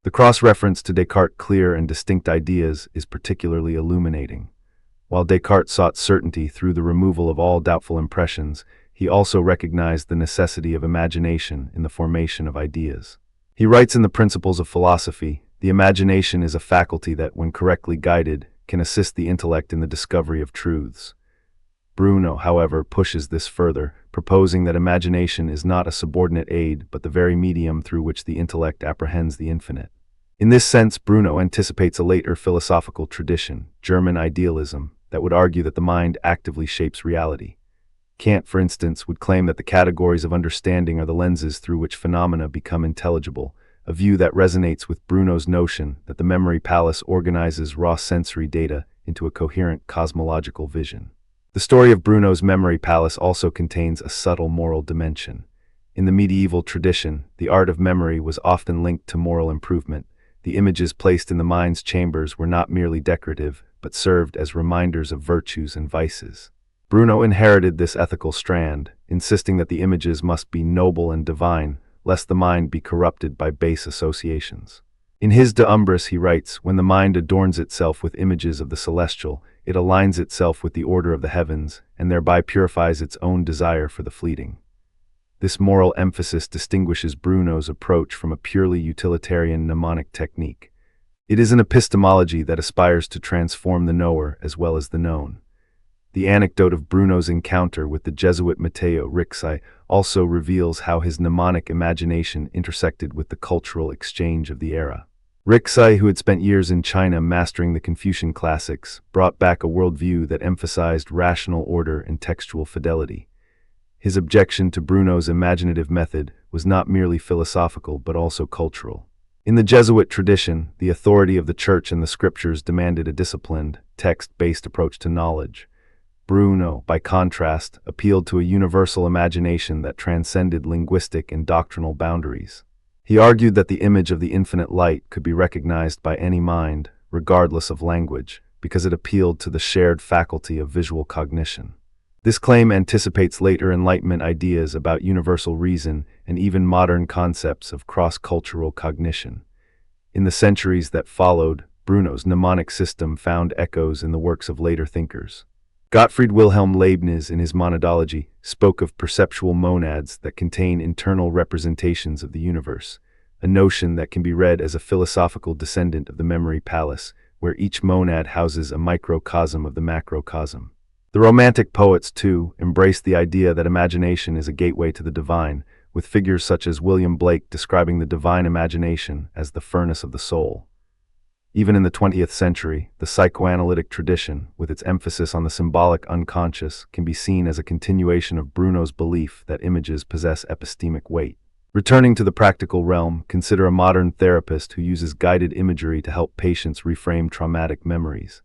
The cross-reference to Descartes' clear and distinct ideas is particularly illuminating. While Descartes sought certainty through the removal of all doubtful impressions, he also recognized the necessity of imagination in the formation of ideas. He writes in the Principles of Philosophy, "The imagination is a faculty that, when correctly guided, can assist the intellect in the discovery of truths." Bruno, however, pushes this further, proposing that imagination is not a subordinate aid but the very medium through which the intellect apprehends the infinite. In this sense, Bruno anticipates a later philosophical tradition, German idealism, that would argue that the mind actively shapes reality. Kant, for instance, would claim that the categories of understanding are the lenses through which phenomena become intelligible, a view that resonates with Bruno's notion that the memory palace organizes raw sensory data into a coherent cosmological vision. The story of Bruno's memory palace also contains a subtle moral dimension. In the medieval tradition, the art of memory was often linked to moral improvement. The images placed in the mind's chambers were not merely decorative, but served as reminders of virtues and vices. Bruno inherited this ethical strand, insisting that the images must be noble and divine, lest the mind be corrupted by base associations. In his De Umbris he writes, "When the mind adorns itself with images of the celestial, it aligns itself with the order of the heavens, and thereby purifies its own desire for the fleeting." This moral emphasis distinguishes Bruno's approach from a purely utilitarian mnemonic technique. It is an epistemology that aspires to transform the knower as well as the known. The anecdote of Bruno's encounter with the Jesuit Matteo Ricci also reveals how his mnemonic imagination intersected with the cultural exchange of the era. Ricci, who had spent years in China mastering the Confucian classics, brought back a worldview that emphasized rational order and textual fidelity. His objection to Bruno's imaginative method was not merely philosophical but also cultural. In the Jesuit tradition, the authority of the Church and the Scriptures demanded a disciplined, text-based approach to knowledge. Bruno, by contrast, appealed to a universal imagination that transcended linguistic and doctrinal boundaries. He argued that the image of the infinite light could be recognized by any mind, regardless of language, because it appealed to the shared faculty of visual cognition. This claim anticipates later Enlightenment ideas about universal reason and even modern concepts of cross-cultural cognition. In the centuries that followed, Bruno's mnemonic system found echoes in the works of later thinkers. Gottfried Wilhelm Leibniz, in his Monadology, spoke of perceptual monads that contain internal representations of the universe, a notion that can be read as a philosophical descendant of the memory palace, where each monad houses a microcosm of the macrocosm. The Romantic poets, too, embraced the idea that imagination is a gateway to the divine, with figures such as William Blake describing the divine imagination as the furnace of the soul. Even in the 20th century, the psychoanalytic tradition, with its emphasis on the symbolic unconscious, can be seen as a continuation of Bruno's belief that images possess epistemic weight. Returning to the practical realm, consider a modern therapist who uses guided imagery to help patients reframe traumatic memories.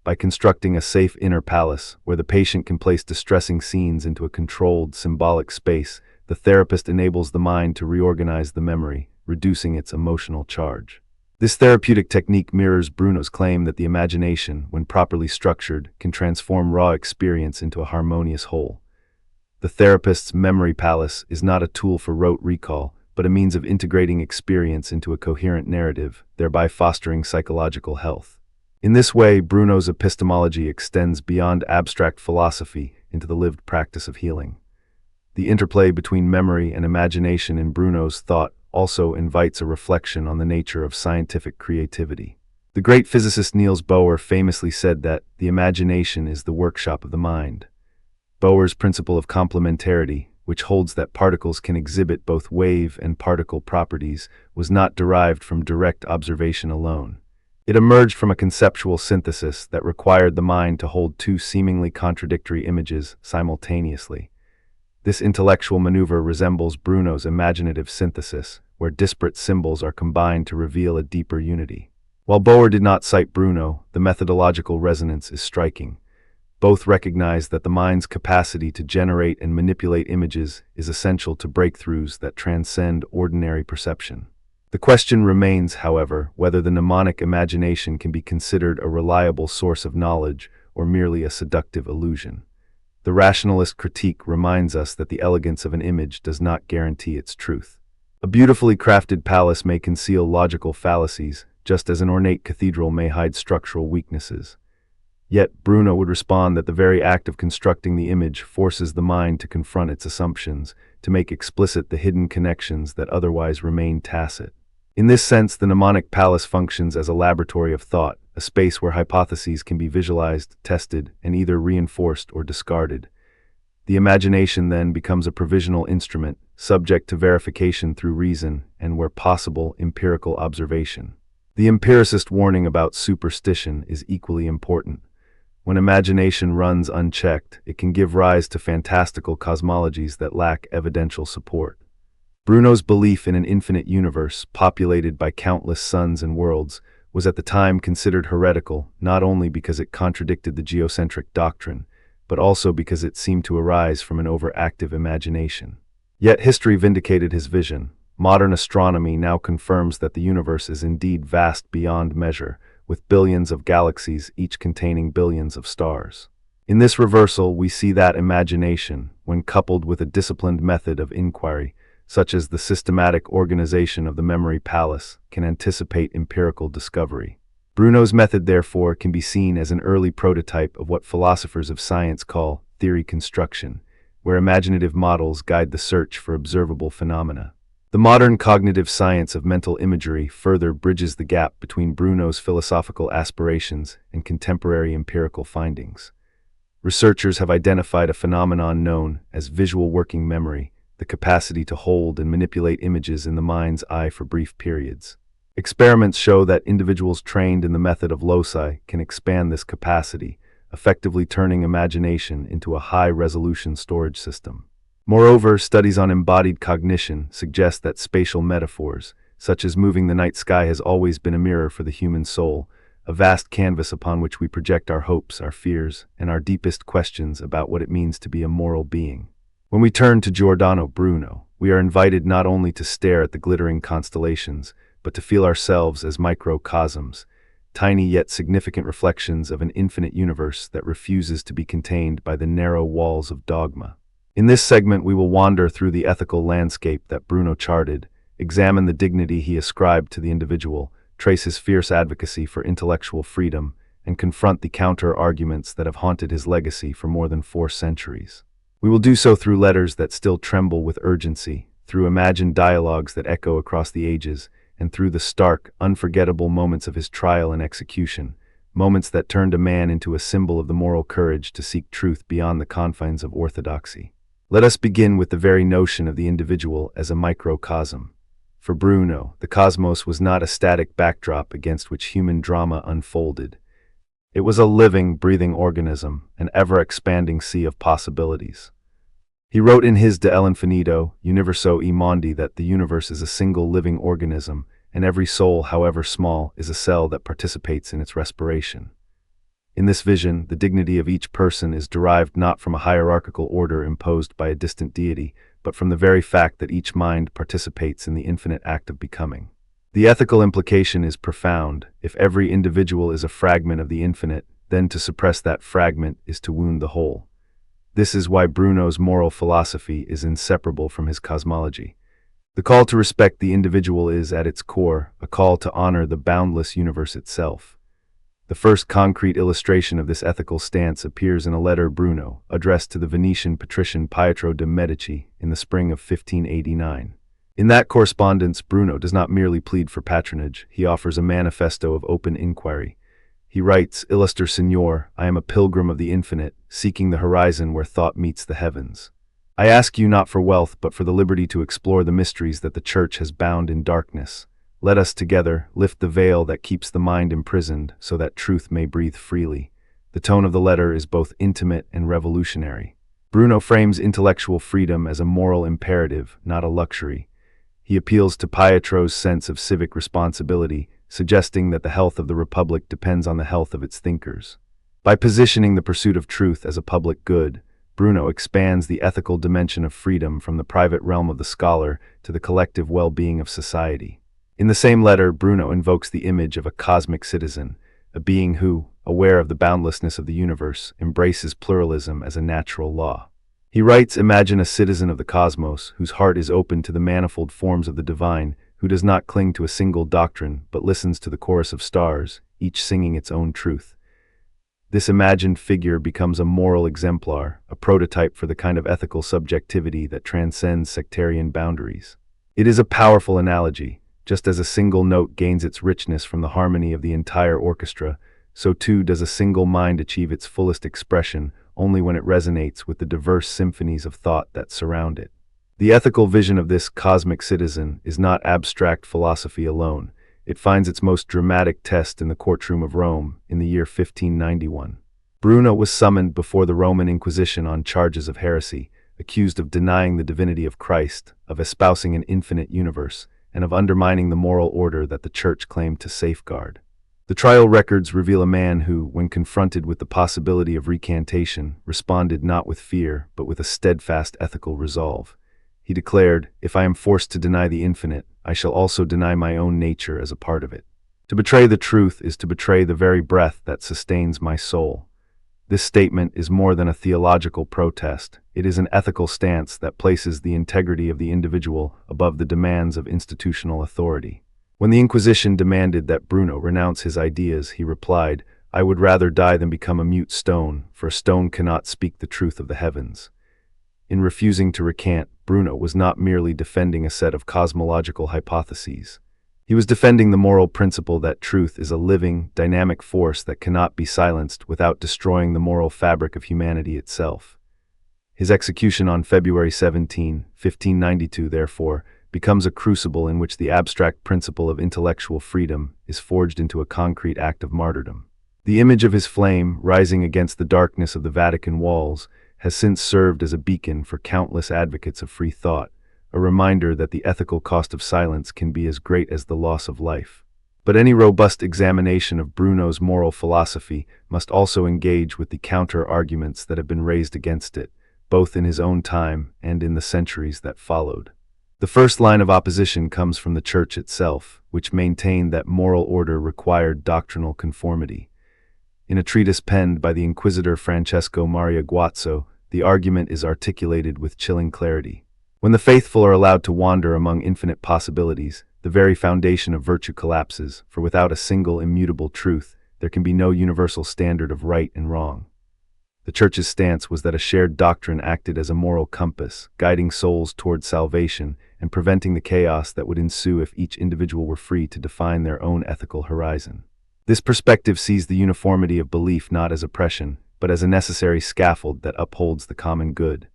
By constructing a safe inner palace, where the patient can place distressing scenes into a controlled, symbolic space, the therapist enables the mind to reorganize the memory, reducing its emotional charge. This therapeutic technique mirrors Bruno's claim that the imagination, when properly structured, can transform raw experience into a harmonious whole. The therapist's memory palace is not a tool for rote recall, but a means of integrating experience into a coherent narrative, thereby fostering psychological health. In this way, Bruno's epistemology extends beyond abstract philosophy into the lived practice of healing. The interplay between memory and imagination in Bruno's thought also invites a reflection on the nature of scientific creativity. The great physicist Niels Bohr famously said that the imagination is the workshop of the mind. Bohr's principle of complementarity, which holds that particles can exhibit both wave and particle properties, was not derived from direct observation alone. It emerged from a conceptual synthesis that required the mind to hold two seemingly contradictory images simultaneously. This intellectual maneuver resembles Bruno's imaginative synthesis, where disparate symbols are combined to reveal a deeper unity. While Bohr did not cite Bruno, the methodological resonance is striking. Both recognize that the mind's capacity to generate and manipulate images is essential to breakthroughs that transcend ordinary perception. The question remains, however, whether the mnemonic imagination can be considered a reliable source of knowledge or merely a seductive illusion. The rationalist critique reminds us that the elegance of an image does not guarantee its truth. A beautifully crafted palace may conceal logical fallacies, just as an ornate cathedral may hide structural weaknesses. Yet Bruno would respond that the very act of constructing the image forces the mind to confront its assumptions, to make explicit the hidden connections that otherwise remain tacit. In this sense, the mnemonic palace functions as a laboratory of thought, a space where hypotheses can be visualized, tested, and either reinforced or discarded. The imagination then becomes a provisional instrument, subject to verification through reason and, where possible, empirical observation. The empiricist warning about superstition is equally important. When imagination runs unchecked, it can give rise to fantastical cosmologies that lack evidential support. Bruno's belief in an infinite universe, populated by countless suns and worlds, was at the time considered heretical, not only because it contradicted the geocentric doctrine, but also because it seemed to arise from an overactive imagination. Yet history vindicated his vision. Modern astronomy now confirms that the universe is indeed vast beyond measure, with billions of galaxies, each containing billions of stars. In this reversal, we see that imagination, when coupled with a disciplined method of inquiry, such as the systematic organization of the memory palace, can anticipate empirical discovery. Bruno's method, therefore, can be seen as an early prototype of what philosophers of science call theory construction, where imaginative models guide the search for observable phenomena. The modern cognitive science of mental imagery further bridges the gap between Bruno's philosophical aspirations and contemporary empirical findings. Researchers have identified a phenomenon known as visual working memory, the capacity to hold and manipulate images in the mind's eye for brief periods. Experiments show that individuals trained in the method of loci can expand this capacity, effectively turning imagination into a high-resolution storage system. Moreover, studies on embodied cognition suggest that spatial metaphors, such as moving the night sky, has always been a mirror for the human soul, a vast canvas upon which we project our hopes, our fears, and our deepest questions about what it means to be a moral being. When we turn to Giordano Bruno, we are invited not only to stare at the glittering constellations, but to feel ourselves as microcosms, tiny yet significant reflections of an infinite universe that refuses to be contained by the narrow walls of dogma. In this segment, we will wander through the ethical landscape that Bruno charted, examine the dignity he ascribed to the individual, trace his fierce advocacy for intellectual freedom, and confront the counter-arguments that have haunted his legacy for more than 4 centuries. We will do so through letters that still tremble with urgency, through imagined dialogues that echo across the ages, and through the stark, unforgettable moments of his trial and execution, moments that turned a man into a symbol of the moral courage to seek truth beyond the confines of orthodoxy. Let us begin with the very notion of the individual as a microcosm. For Bruno, the cosmos was not a static backdrop against which human drama unfolded. It was a living, breathing organism, an ever-expanding sea of possibilities. He wrote in his De L'infinito, Universo e Mondi, that the universe is a single living organism, and every soul, however small, is a cell that participates in its respiration. In this vision, the dignity of each person is derived not from a hierarchical order imposed by a distant deity, but from the very fact that each mind participates in the infinite act of becoming. The ethical implication is profound. If every individual is a fragment of the infinite, then to suppress that fragment is to wound the whole. This is why Bruno's moral philosophy is inseparable from his cosmology. The call to respect the individual is, at its core, a call to honor the boundless universe itself. The first concrete illustration of this ethical stance appears in a letter Bruno addressed to the Venetian patrician Pietro de' Medici in the spring of 1589. In that correspondence, Bruno does not merely plead for patronage, he offers a manifesto of open inquiry. He writes, Illustre Signor, I am a pilgrim of the infinite, seeking the horizon where thought meets the heavens. I ask you not for wealth, but for the liberty to explore the mysteries that the Church has bound in darkness. Let us together lift the veil that keeps the mind imprisoned so that truth may breathe freely. The tone of the letter is both intimate and revolutionary. Bruno frames intellectual freedom as a moral imperative, not a luxury. He appeals to Pietro's sense of civic responsibility, suggesting that the health of the Republic depends on the health of its thinkers. By positioning the pursuit of truth as a public good, Bruno expands the ethical dimension of freedom from the private realm of the scholar to the collective well-being of society. In the same letter, Bruno invokes the image of a cosmic citizen, a being who, aware of the boundlessness of the universe, embraces pluralism as a natural law. He writes, Imagine a citizen of the cosmos whose heart is open to the manifold forms of the divine, who does not cling to a single doctrine but listens to the chorus of stars, each singing its own truth. This imagined figure becomes a moral exemplar, a prototype for the kind of ethical subjectivity that transcends sectarian boundaries. It is a powerful analogy. Just as a single note gains its richness from the harmony of the entire orchestra, so too does a single mind achieve its fullest expression only when it resonates with the diverse symphonies of thought that surround it. The ethical vision of this cosmic citizen is not abstract philosophy alone. It finds its most dramatic test in the courtroom of Rome in the year 1591. Bruno was summoned before the Roman Inquisition on charges of heresy, accused of denying the divinity of Christ, of espousing an infinite universe, and of undermining the moral order that the Church claimed to safeguard. The trial records reveal a man who, when confronted with the possibility of recantation, responded not with fear, but with a steadfast ethical resolve. He declared, If I am forced to deny the infinite, I shall also deny my own nature as a part of it. To betray the truth is to betray the very breath that sustains my soul. This statement is more than a theological protest. It is an ethical stance that places the integrity of the individual above the demands of institutional authority. When the Inquisition demanded that Bruno renounce his ideas, he replied, I would rather die than become a mute stone, for a stone cannot speak the truth of the heavens. In refusing to recant, Bruno was not merely defending a set of cosmological hypotheses. He was defending the moral principle that truth is a living, dynamic force that cannot be silenced without destroying the moral fabric of humanity itself. His execution on February 17, 1592, therefore, becomes a crucible in which the abstract principle of intellectual freedom is forged into a concrete act of martyrdom. The image of his flame, rising against the darkness of the Vatican walls, has since served as a beacon for countless advocates of free thought, a reminder that the ethical cost of silence can be as great as the loss of life. But any robust examination of Bruno's moral philosophy must also engage with the counter-arguments that have been raised against it, both in his own time and in the centuries that followed. The first line of opposition comes from the Church itself, which maintained that moral order required doctrinal conformity. In a treatise penned by the Inquisitor Francesco Maria Guazzo, the argument is articulated with chilling clarity. When the faithful are allowed to wander among infinite possibilities, the very foundation of virtue collapses, for without a single immutable truth, there can be no universal standard of right and wrong. The Church's stance was that a shared doctrine acted as a moral compass, guiding souls toward salvation and preventing the chaos that would ensue if each individual were free to define their own ethical horizon. This perspective sees the uniformity of belief not as oppression, but as a necessary scaffold that upholds the common good.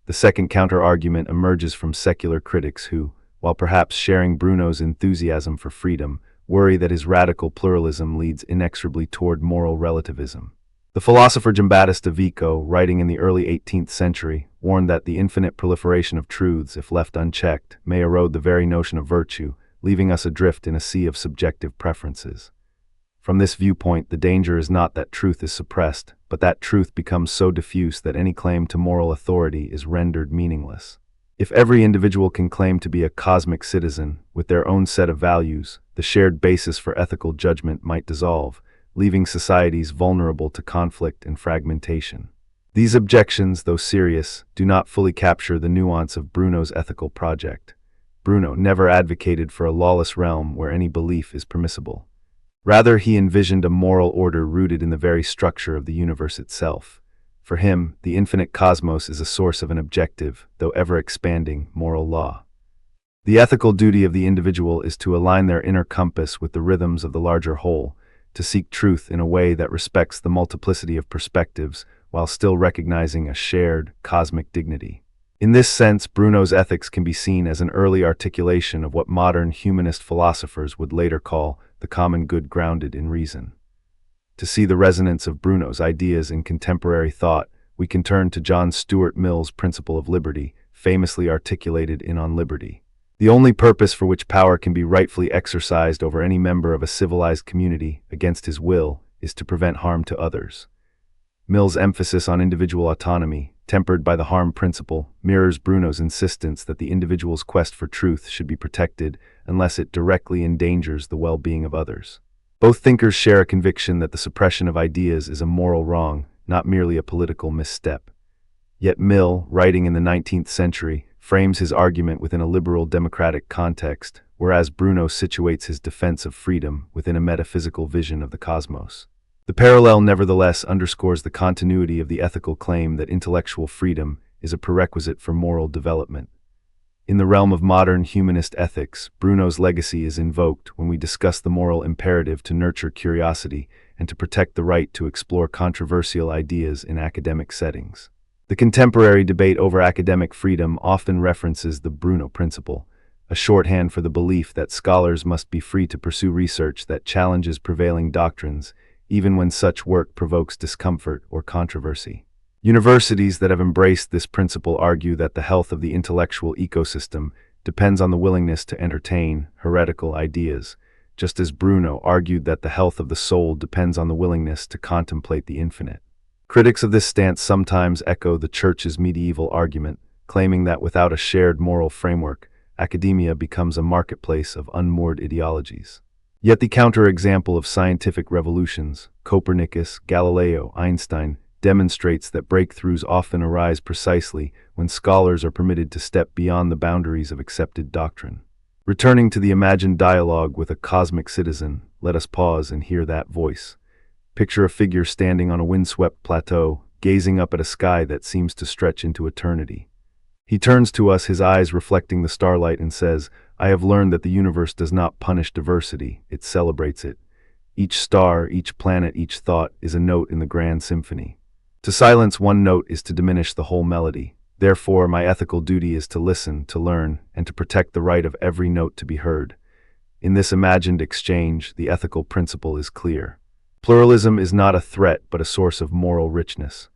The second counter-argument emerges from secular critics who, while perhaps sharing Bruno's enthusiasm for freedom, worry that his radical pluralism leads inexorably toward moral relativism. The philosopher Giambattista Vico, writing in the early 18th century, warned that the infinite proliferation of truths, if left unchecked, may erode the very notion of virtue, leaving us adrift in a sea of subjective preferences. From this viewpoint, the danger is not that truth is suppressed, but that truth becomes so diffuse that any claim to moral authority is rendered meaningless. If every individual can claim to be a cosmic citizen, with their own set of values, the shared basis for ethical judgment might dissolve, leaving societies vulnerable to conflict and fragmentation. These objections, though serious, do not fully capture the nuance of Bruno's ethical project. Bruno never advocated for a lawless realm where any belief is permissible. Rather, he envisioned a moral order rooted in the very structure of the universe itself. For him, the infinite cosmos is a source of an objective, though ever-expanding, moral law. The ethical duty of the individual is to align their inner compass with the rhythms of the larger whole, to seek truth in a way that respects the multiplicity of perspectives while still recognizing a shared cosmic dignity. In this sense, Bruno's ethics can be seen as an early articulation of what modern humanist philosophers would later call the common good grounded in reason. To see the resonance of Bruno's ideas in contemporary thought, we can turn to John Stuart Mill's principle of liberty, famously articulated in On Liberty. The only purpose for which power can be rightfully exercised over any member of a civilized community against his will is to prevent harm to others. Mill's emphasis on individual autonomy, tempered by the harm principle, mirrors Bruno's insistence that the individual's quest for truth should be protected unless it directly endangers the well-being of others. Both thinkers share a conviction that the suppression of ideas is a moral wrong, not merely a political misstep. Yet Mill, writing in the 19th century, frames his argument within a liberal democratic context, whereas Bruno situates his defense of freedom within a metaphysical vision of the cosmos. The parallel nevertheless underscores the continuity of the ethical claim that intellectual freedom is a prerequisite for moral development. In the realm of modern humanist ethics, Bruno's legacy is invoked when we discuss the moral imperative to nurture curiosity and to protect the right to explore controversial ideas in academic settings. The contemporary debate over academic freedom often references the Bruno principle, a shorthand for the belief that scholars must be free to pursue research that challenges prevailing doctrines, even when such work provokes discomfort or controversy. Universities that have embraced this principle argue that the health of the intellectual ecosystem depends on the willingness to entertain heretical ideas, just as Bruno argued that the health of the soul depends on the willingness to contemplate the infinite. Critics of this stance sometimes echo the Church's medieval argument, claiming that without a shared moral framework, academia becomes a marketplace of unmoored ideologies. Yet the counterexample of scientific revolutions, Copernicus, Galileo, Einstein, demonstrates that breakthroughs often arise precisely when scholars are permitted to step beyond the boundaries of accepted doctrine. Returning to the imagined dialogue with a cosmic citizen, let us pause and hear that voice. Picture a figure standing on a windswept plateau, gazing up at a sky that seems to stretch into eternity. He turns to us, his eyes reflecting the starlight, and says, "I have learned that the universe does not punish diversity, it celebrates it. Each star, each planet, each thought is a note in the grand symphony. To silence one note is to diminish the whole melody. Therefore, my ethical duty is to listen, to learn, and to protect the right of every note to be heard." In this imagined exchange, the ethical principle is clear. Pluralism is not a threat, but a source of moral richness.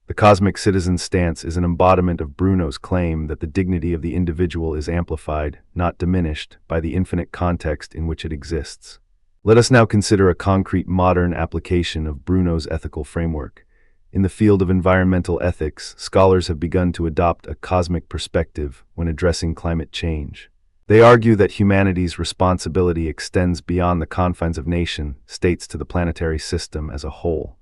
The cosmic citizen's stance is an embodiment of Bruno's claim that the dignity of the individual is amplified, not diminished, by the infinite context in which it exists. Let us now consider a concrete modern application of Bruno's ethical framework. In the field of environmental ethics, scholars have begun to adopt a cosmic perspective when addressing climate change. They argue that humanity's responsibility extends beyond the confines of nation-states to the planetary system as a whole.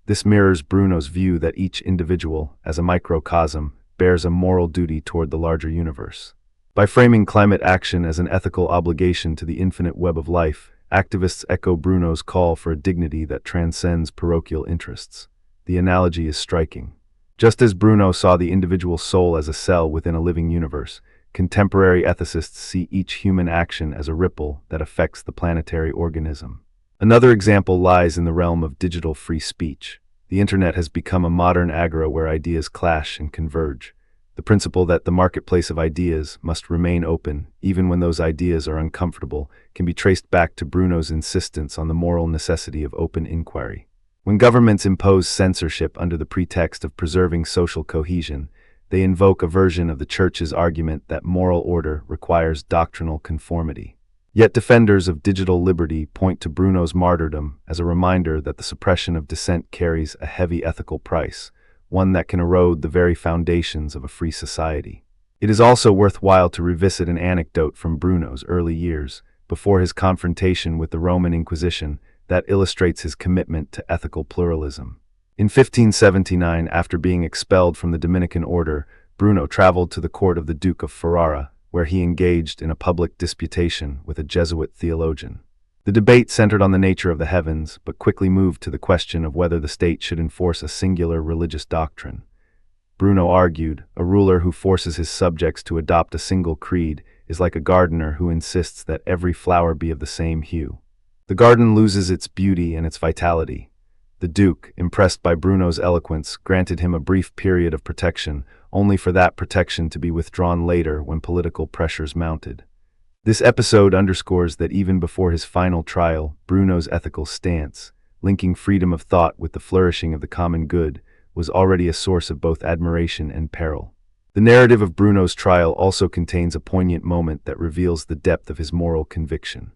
This mirrors Bruno's view that each individual, as a microcosm, bears a moral duty toward the larger universe. By framing climate action as an ethical obligation to the infinite web of life, activists echo Bruno's call for a dignity that transcends parochial interests. The analogy is striking. Just as Bruno saw the individual soul as a cell within a living universe, contemporary ethicists see each human action as a ripple that affects the planetary organism. Another example lies in the realm of digital free speech. The internet has become a modern agora where ideas clash and converge. The principle that the marketplace of ideas must remain open, even when those ideas are uncomfortable, can be traced back to Bruno's insistence on the moral necessity of open inquiry. When governments impose censorship under the pretext of preserving social cohesion, they invoke a version of the Church's argument that moral order requires doctrinal conformity. Yet defenders of digital liberty point to Bruno's martyrdom as a reminder that the suppression of dissent carries a heavy ethical price, one that can erode the very foundations of a free society. It is also worthwhile to revisit an anecdote from Bruno's early years, before his confrontation with the Roman Inquisition, that illustrates his commitment to ethical pluralism. In 1579, after being expelled from the Dominican order, Bruno traveled to the court of the Duke of Ferrara, where he engaged in a public disputation with a Jesuit theologian. The debate centered on the nature of the heavens, but quickly moved to the question of whether the state should enforce a singular religious doctrine. Bruno argued, a ruler who forces his subjects to adopt a single creed is like a gardener who insists that every flower be of the same hue. The garden loses its beauty and its vitality. The Duke, impressed by Bruno's eloquence, granted him a brief period of protection, only for that protection to be withdrawn later when political pressures mounted. This episode underscores that even before his final trial, Bruno's ethical stance, linking freedom of thought with the flourishing of the common good, was already a source of both admiration and peril. The narrative of Bruno's trial also contains a poignant moment that reveals the depth of his moral conviction.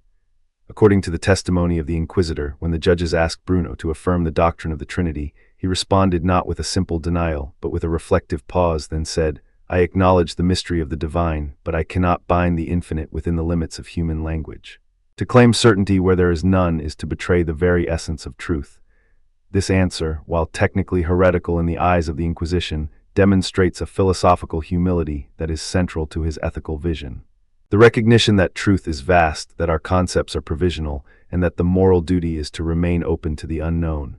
According to the testimony of the Inquisitor, when the judges asked Bruno to affirm the doctrine of the Trinity, he responded not with a simple denial, but with a reflective pause, then said, "I acknowledge the mystery of the divine, but I cannot bind the infinite within the limits of human language." To claim certainty where there is none is to betray the very essence of truth. This answer, while technically heretical in the eyes of the Inquisition, demonstrates a philosophical humility that is central to his ethical vision. The recognition that truth is vast, that our concepts are provisional, and that the moral duty is to remain open to the unknown.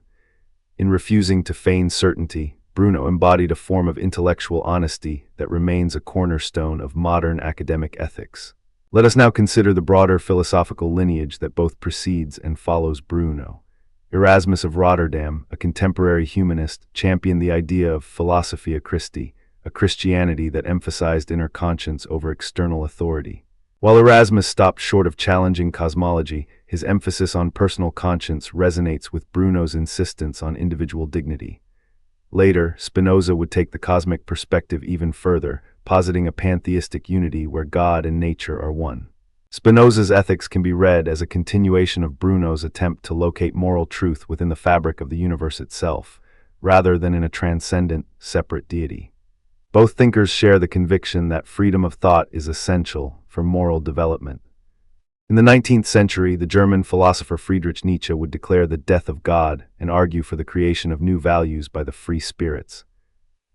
In refusing to feign certainty, Bruno embodied a form of intellectual honesty that remains a cornerstone of modern academic ethics. Let us now consider the broader philosophical lineage that both precedes and follows Bruno. Erasmus of Rotterdam, a contemporary humanist, championed the idea of Philosophia Christi, a Christianity that emphasized inner conscience over external authority. While Erasmus stopped short of challenging cosmology, his emphasis on personal conscience resonates with Bruno's insistence on individual dignity. Later, Spinoza would take the cosmic perspective even further, positing a pantheistic unity where God and nature are one. Spinoza's ethics can be read as a continuation of Bruno's attempt to locate moral truth within the fabric of the universe itself, rather than in a transcendent, separate deity. Both thinkers share the conviction that freedom of thought is essential for moral development. In the 19th century, the German philosopher Friedrich Nietzsche would declare the death of God and argue for the creation of new values by the free spirits.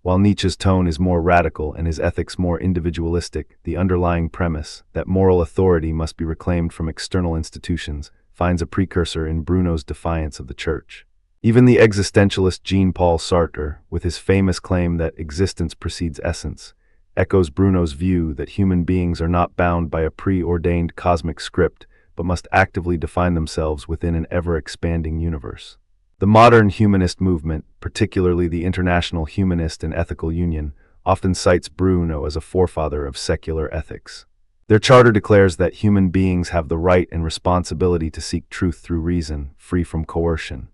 While Nietzsche's tone is more radical and his ethics more individualistic, the underlying premise, that moral authority must be reclaimed from external institutions, finds a precursor in Bruno's defiance of the Church. Even the existentialist Jean-Paul Sartre, with his famous claim that existence precedes essence, echoes Bruno's view that human beings are not bound by a preordained cosmic script, but must actively define themselves within an ever-expanding universe. The modern humanist movement, particularly the International Humanist and Ethical Union, often cites Bruno as a forefather of secular ethics. Their charter declares that human beings have the right and responsibility to seek truth through reason, free from coercion.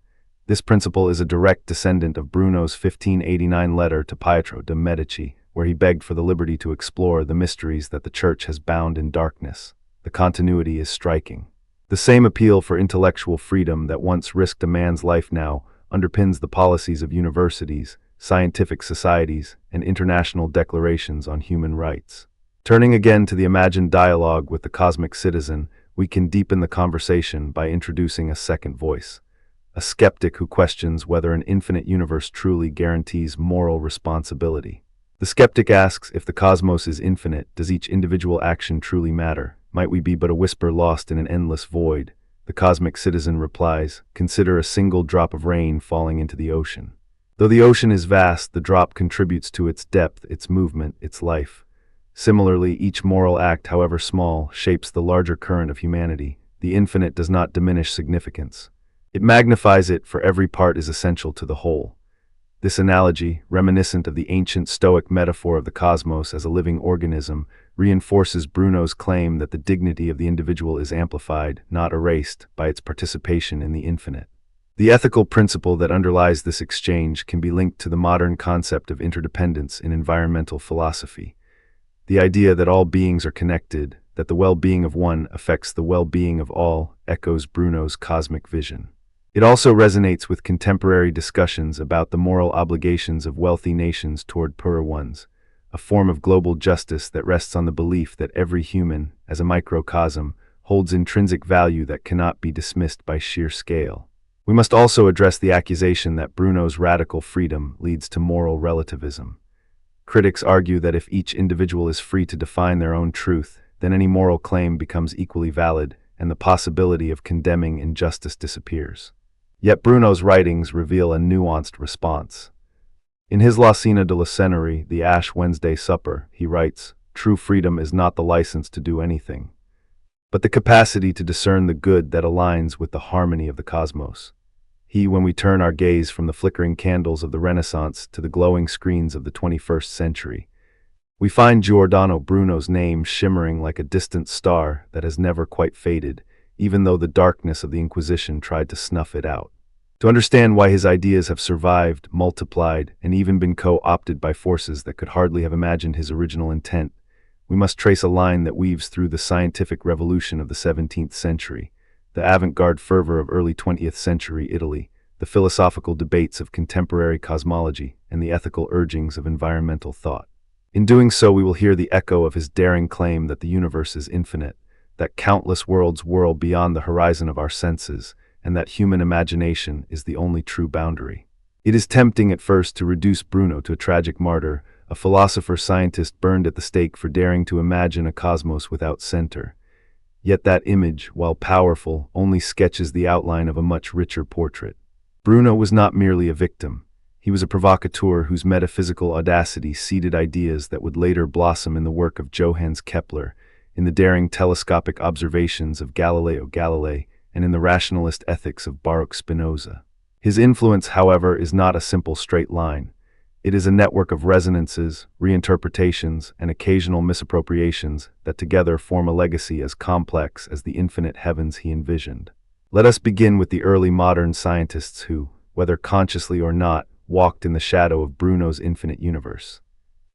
This principle is a direct descendant of Bruno's 1589 letter to Pietro de' Medici, where he begged for the liberty to explore the mysteries that the Church has bound in darkness. The continuity is striking. The same appeal for intellectual freedom that once risked a man's life now underpins the policies of universities, scientific societies, and international declarations on human rights. Turning again to the imagined dialogue with the cosmic citizen, we can deepen the conversation by introducing a second voice. A skeptic who questions whether an infinite universe truly guarantees moral responsibility. The skeptic asks, if the cosmos is infinite, does each individual action truly matter? Might we be but a whisper lost in an endless void? The cosmic citizen replies, consider a single drop of rain falling into the ocean. Though the ocean is vast, the drop contributes to its depth, its movement, its life. Similarly, each moral act, however small, shapes the larger current of humanity. The infinite does not diminish significance. It magnifies it, for every part is essential to the whole. This analogy, reminiscent of the ancient Stoic metaphor of the cosmos as a living organism, reinforces Bruno's claim that the dignity of the individual is amplified, not erased, by its participation in the infinite. The ethical principle that underlies this exchange can be linked to the modern concept of interdependence in environmental philosophy. The idea that all beings are connected, that the well-being of one affects the well-being of all, echoes Bruno's cosmic vision. It also resonates with contemporary discussions about the moral obligations of wealthy nations toward poorer ones, a form of global justice that rests on the belief that every human, as a microcosm, holds intrinsic value that cannot be dismissed by sheer scale. We must also address the accusation that Bruno's radical freedom leads to moral relativism. Critics argue that if each individual is free to define their own truth, then any moral claim becomes equally valid, and the possibility of condemning injustice disappears. Yet Bruno's writings reveal a nuanced response. In his La Cena de la Ceneri, the Ash Wednesday Supper, he writes, "True freedom is not the license to do anything. but the capacity to discern the good that aligns with the harmony of the cosmos. When we turn our gaze from the flickering candles of the Renaissance to the glowing screens of the 21st century, we find Giordano Bruno's name shimmering like a distant star that has never quite faded, even though the darkness of the Inquisition tried to snuff it out. To understand why his ideas have survived, multiplied, and even been co-opted by forces that could hardly have imagined his original intent, we must trace a line that weaves through the scientific revolution of the 17th century, the avant-garde fervor of early 20th century Italy, the philosophical debates of contemporary cosmology, and the ethical urgings of environmental thought. In doing so, we will hear the echo of his daring claim that the universe is infinite, that countless worlds whirl beyond the horizon of our senses, and that human imagination is the only true boundary. It is tempting at first to reduce Bruno to a tragic martyr, a philosopher-scientist burned at the stake for daring to imagine a cosmos without center. Yet that image, while powerful, only sketches the outline of a much richer portrait. Bruno was not merely a victim. He was a provocateur whose metaphysical audacity seeded ideas that would later blossom in the work of Johannes Kepler, in the daring telescopic observations of Galileo Galilei, and in the rationalist ethics of Baruch Spinoza. His influence, however, is not a simple straight line. It is a network of resonances, reinterpretations, and occasional misappropriations that together form a legacy as complex as the infinite heavens he envisioned. Let us begin with the early modern scientists who, whether consciously or not, walked in the shadow of Bruno's infinite universe.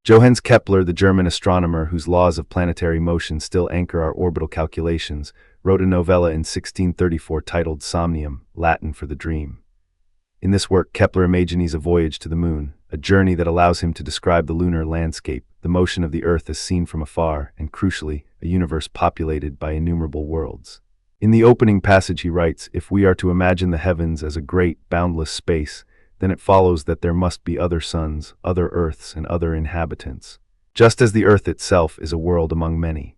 Johannes Kepler, the German astronomer whose laws of planetary motion still anchor our orbital calculations, wrote a novella in 1634 titled Somnium, Latin for the dream. In this work, Kepler imagines a voyage to the moon, a journey that allows him to describe the lunar landscape, the motion of the Earth as seen from afar, and crucially, a universe populated by innumerable worlds. In the opening passage he writes, "If we are to imagine the heavens as a great, boundless space, then it follows that there must be other suns, other earths, and other inhabitants. Just as the earth itself is a world among many."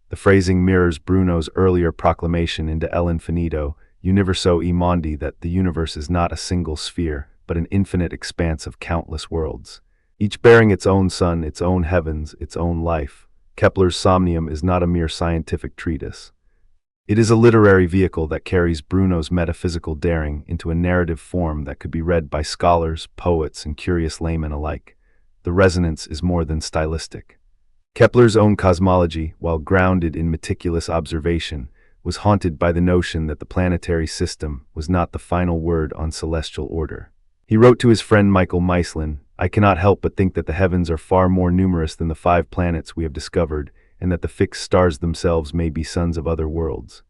The phrasing mirrors Bruno's earlier proclamation into El Infinito, Universo e Mondi, that the universe is not a single sphere, but an infinite expanse of countless worlds, each bearing its own sun, its own heavens, its own life. Kepler's Somnium is not a mere scientific treatise. It is a literary vehicle that carries Bruno's metaphysical daring into a narrative form that could be read by scholars, poets, and curious laymen alike. The resonance is more than stylistic. Kepler's own cosmology, while grounded in meticulous observation, was haunted by the notion that the planetary system was not the final word on celestial order. He wrote to his friend Michael Meislin, "I cannot help but think that the heavens are far more numerous than the 5 planets we have discovered, and that the fixed stars themselves may be sons of other worlds."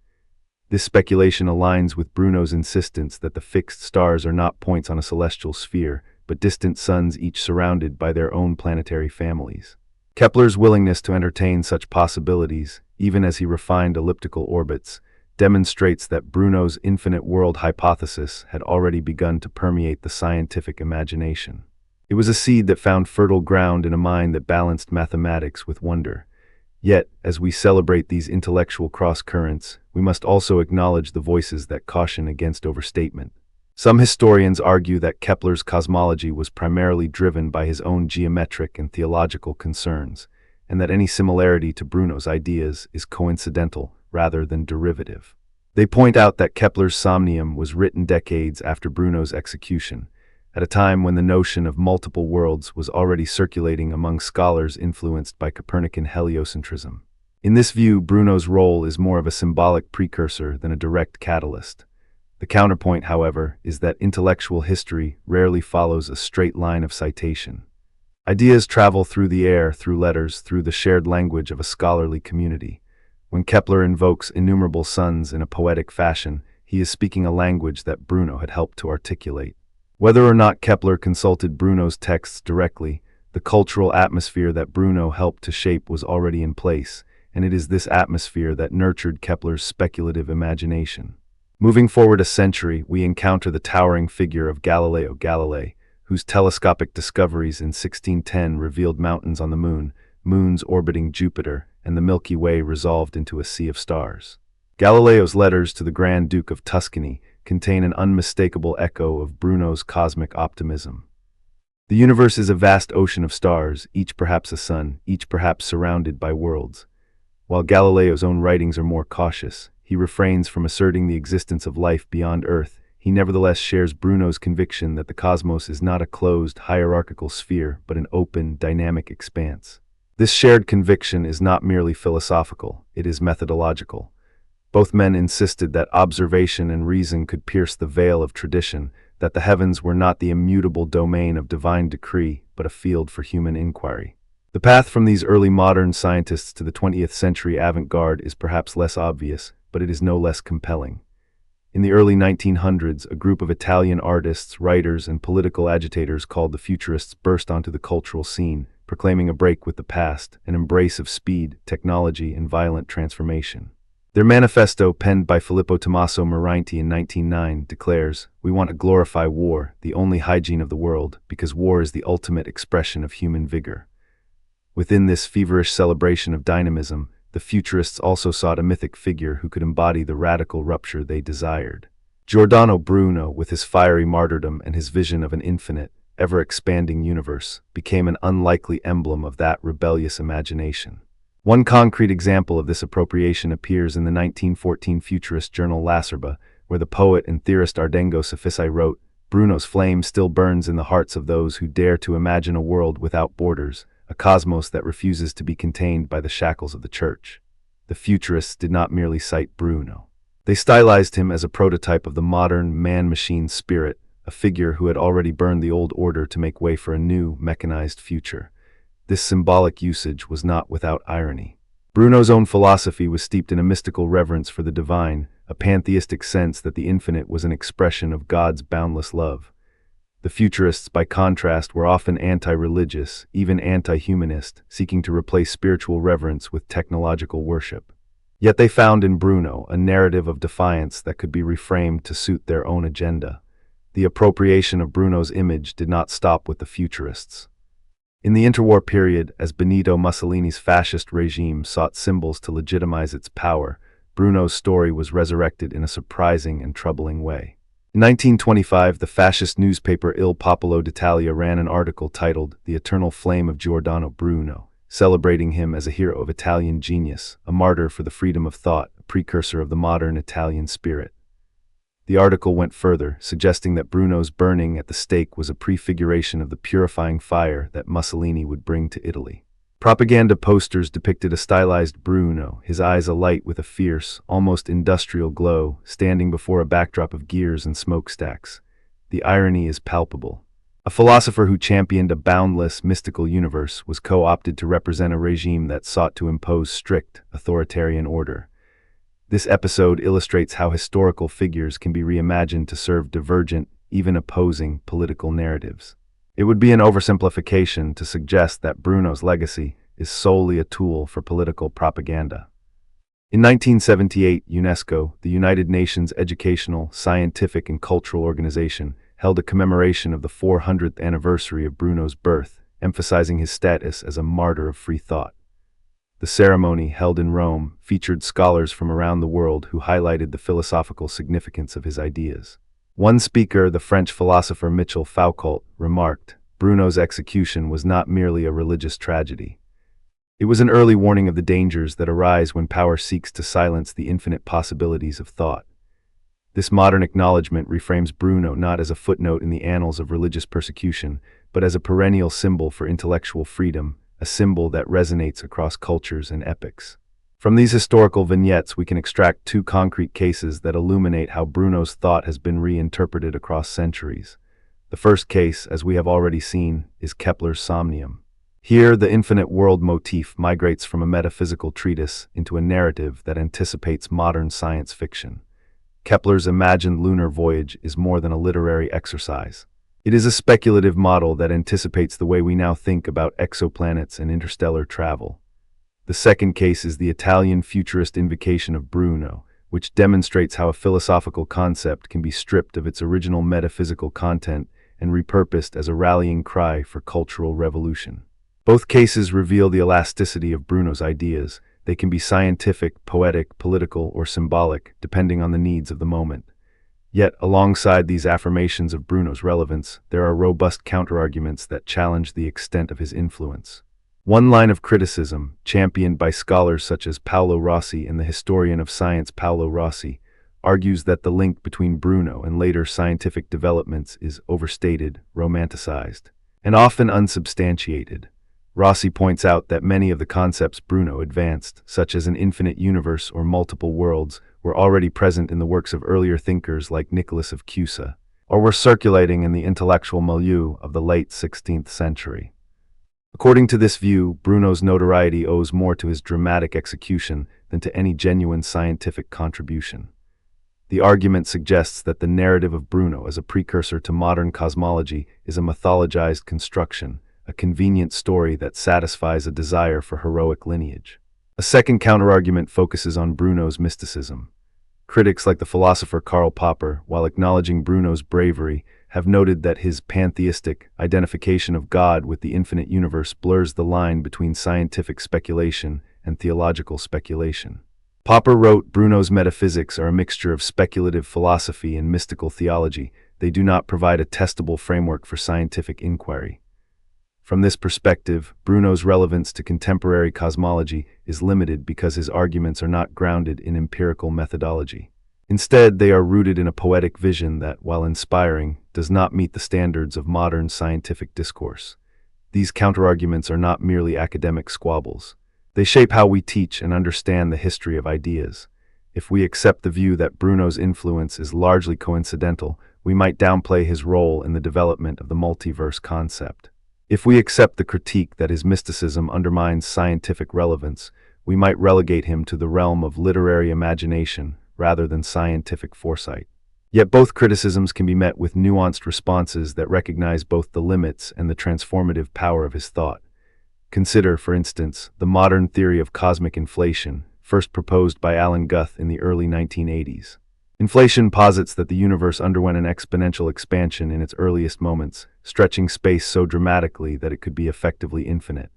This speculation aligns with Bruno's insistence that the fixed stars are not points on a celestial sphere, but distant suns each surrounded by their own planetary families. Kepler's willingness to entertain such possibilities, even as he refined elliptical orbits, demonstrates that Bruno's infinite world hypothesis had already begun to permeate the scientific imagination. It was a seed that found fertile ground in a mind that balanced mathematics with wonder. Yet, as we celebrate these intellectual cross-currents, we must also acknowledge the voices that caution against overstatement. Some historians argue that Kepler's cosmology was primarily driven by his own geometric and theological concerns, and that any similarity to Bruno's ideas is coincidental rather than derivative. They point out that Kepler's Somnium was written decades after Bruno's execution, at a time when the notion of multiple worlds was already circulating among scholars influenced by Copernican heliocentrism. In this view, Bruno's role is more of a symbolic precursor than a direct catalyst. The counterpoint, however, is that intellectual history rarely follows a straight line of citation. Ideas travel through the air, through letters, through the shared language of a scholarly community. When Kepler invokes innumerable suns in a poetic fashion, he is speaking a language that Bruno had helped to articulate. Whether or not Kepler consulted Bruno's texts directly, the cultural atmosphere that Bruno helped to shape was already in place, and it is this atmosphere that nurtured Kepler's speculative imagination. Moving forward a century, we encounter the towering figure of Galileo Galilei, whose telescopic discoveries in 1610 revealed mountains on the moon, moons orbiting Jupiter, and the Milky Way resolved into a sea of stars. Galileo's letters to the Grand Duke of Tuscany contain an unmistakable echo of Bruno's cosmic optimism. The universe is a vast ocean of stars, each perhaps a sun, each perhaps surrounded by worlds. While Galileo's own writings are more cautious, he refrains from asserting the existence of life beyond Earth. He nevertheless shares Bruno's conviction that the cosmos is not a closed, hierarchical sphere, but an open, dynamic expanse. This shared conviction is not merely philosophical, it is methodological. Both men insisted that observation and reason could pierce the veil of tradition, that the heavens were not the immutable domain of divine decree, but a field for human inquiry. The path from these early modern scientists to the 20th century avant-garde is perhaps less obvious, but it is no less compelling. In the early 1900s, a group of Italian artists, writers, and political agitators called the Futurists burst onto the cultural scene, proclaiming a break with the past, an embrace of speed, technology, and violent transformation. Their manifesto, penned by Filippo Tommaso Merinti in 1909, declares, "We want to glorify war, the only hygiene of the world, because war is the ultimate expression of human vigor." Within this feverish celebration of dynamism, the Futurists also sought a mythic figure who could embody the radical rupture they desired. Giordano Bruno, with his fiery martyrdom and his vision of an infinite, ever-expanding universe, became an unlikely emblem of that rebellious imagination. One concrete example of this appropriation appears in the 1914 futurist journal Lacerba, where the poet and theorist Ardengo Safisai wrote, "Bruno's flame still burns in the hearts of those who dare to imagine a world without borders, a cosmos that refuses to be contained by the shackles of the church." The Futurists did not merely cite Bruno. They stylized him as a prototype of the modern man-machine spirit, a figure who had already burned the old order to make way for a new, mechanized future. This symbolic usage was not without irony. Bruno's own philosophy was steeped in a mystical reverence for the divine, a pantheistic sense that the infinite was an expression of God's boundless love. The Futurists, by contrast, were often anti-religious, even anti-humanist, seeking to replace spiritual reverence with technological worship. Yet they found in Bruno a narrative of defiance that could be reframed to suit their own agenda. The appropriation of Bruno's image did not stop with the Futurists. In the interwar period, as Benito Mussolini's fascist regime sought symbols to legitimize its power, Bruno's story was resurrected in a surprising and troubling way. In 1925, the fascist newspaper Il Popolo d'Italia ran an article titled "The Eternal Flame of Giordano Bruno," celebrating him as a hero of Italian genius, a martyr for the freedom of thought, a precursor of the modern Italian spirit. The article went further, suggesting that Bruno's burning at the stake was a prefiguration of the purifying fire that Mussolini would bring to Italy. Propaganda posters depicted a stylized Bruno, his eyes alight with a fierce, almost industrial glow, standing before a backdrop of gears and smokestacks. The irony is palpable. A philosopher who championed a boundless, mystical universe was co-opted to represent a regime that sought to impose strict, authoritarian order. This episode illustrates how historical figures can be reimagined to serve divergent, even opposing, political narratives. It would be an oversimplification to suggest that Bruno's legacy is solely a tool for political propaganda. In 1978, UNESCO, the United Nations Educational, Scientific and Cultural Organization, held a commemoration of the 400th anniversary of Bruno's birth, emphasizing his status as a martyr of free thought. The ceremony, held in Rome, featured scholars from around the world who highlighted the philosophical significance of his ideas. One speaker, the French philosopher Michel Foucault, remarked, "Bruno's execution was not merely a religious tragedy. It was an early warning of the dangers that arise when power seeks to silence the infinite possibilities of thought." This modern acknowledgement reframes Bruno not as a footnote in the annals of religious persecution, but as a perennial symbol for intellectual freedom, a symbol that resonates across cultures and epochs. From these historical vignettes, we can extract two concrete cases that illuminate how Bruno's thought has been reinterpreted across centuries. The first case, as we have already seen, is Kepler's Somnium. Here, the infinite world motif migrates from a metaphysical treatise into a narrative that anticipates modern science fiction. Kepler's imagined lunar voyage is more than a literary exercise. It is a speculative model that anticipates the way we now think about exoplanets and interstellar travel. The second case is the Italian futurist invocation of Bruno, which demonstrates how a philosophical concept can be stripped of its original metaphysical content and repurposed as a rallying cry for cultural revolution. Both cases reveal the elasticity of Bruno's ideas. They can be scientific, poetic, political, or symbolic, depending on the needs of the moment. Yet, alongside these affirmations of Bruno's relevance, there are robust counterarguments that challenge the extent of his influence. One line of criticism, championed by scholars such as Paolo Rossi and the historian of science Paolo Rossi, argues that the link between Bruno and later scientific developments is overstated, romanticized, and often unsubstantiated. Rossi points out that many of the concepts Bruno advanced, such as an infinite universe or multiple worlds, were already present in the works of earlier thinkers like Nicolaus of Cusa, or were circulating in the intellectual milieu of the late 16th century. According to this view, Bruno's notoriety owes more to his dramatic execution than to any genuine scientific contribution. The argument suggests that the narrative of Bruno as a precursor to modern cosmology is a mythologized construction, a convenient story that satisfies a desire for heroic lineage. A second counterargument focuses on Bruno's mysticism. Critics like the philosopher Karl Popper, while acknowledging Bruno's bravery, have noted that his pantheistic identification of God with the infinite universe blurs the line between scientific speculation and theological speculation. Popper wrote, "Bruno's metaphysics are a mixture of speculative philosophy and mystical theology. They do not provide a testable framework for scientific inquiry." From this perspective, Bruno's relevance to contemporary cosmology is limited because his arguments are not grounded in empirical methodology. Instead, they are rooted in a poetic vision that, while inspiring, does not meet the standards of modern scientific discourse. These counterarguments are not merely academic squabbles. They shape how we teach and understand the history of ideas. If we accept the view that Bruno's influence is largely coincidental, we might downplay his role in the development of the multiverse concept. If we accept the critique that his mysticism undermines scientific relevance, we might relegate him to the realm of literary imagination rather than scientific foresight. Yet both criticisms can be met with nuanced responses that recognize both the limits and the transformative power of his thought. Consider, for instance, the modern theory of cosmic inflation, first proposed by Alan Guth in the early 1980s. Inflation posits that the universe underwent an exponential expansion in its earliest moments, stretching space so dramatically that it could be effectively infinite.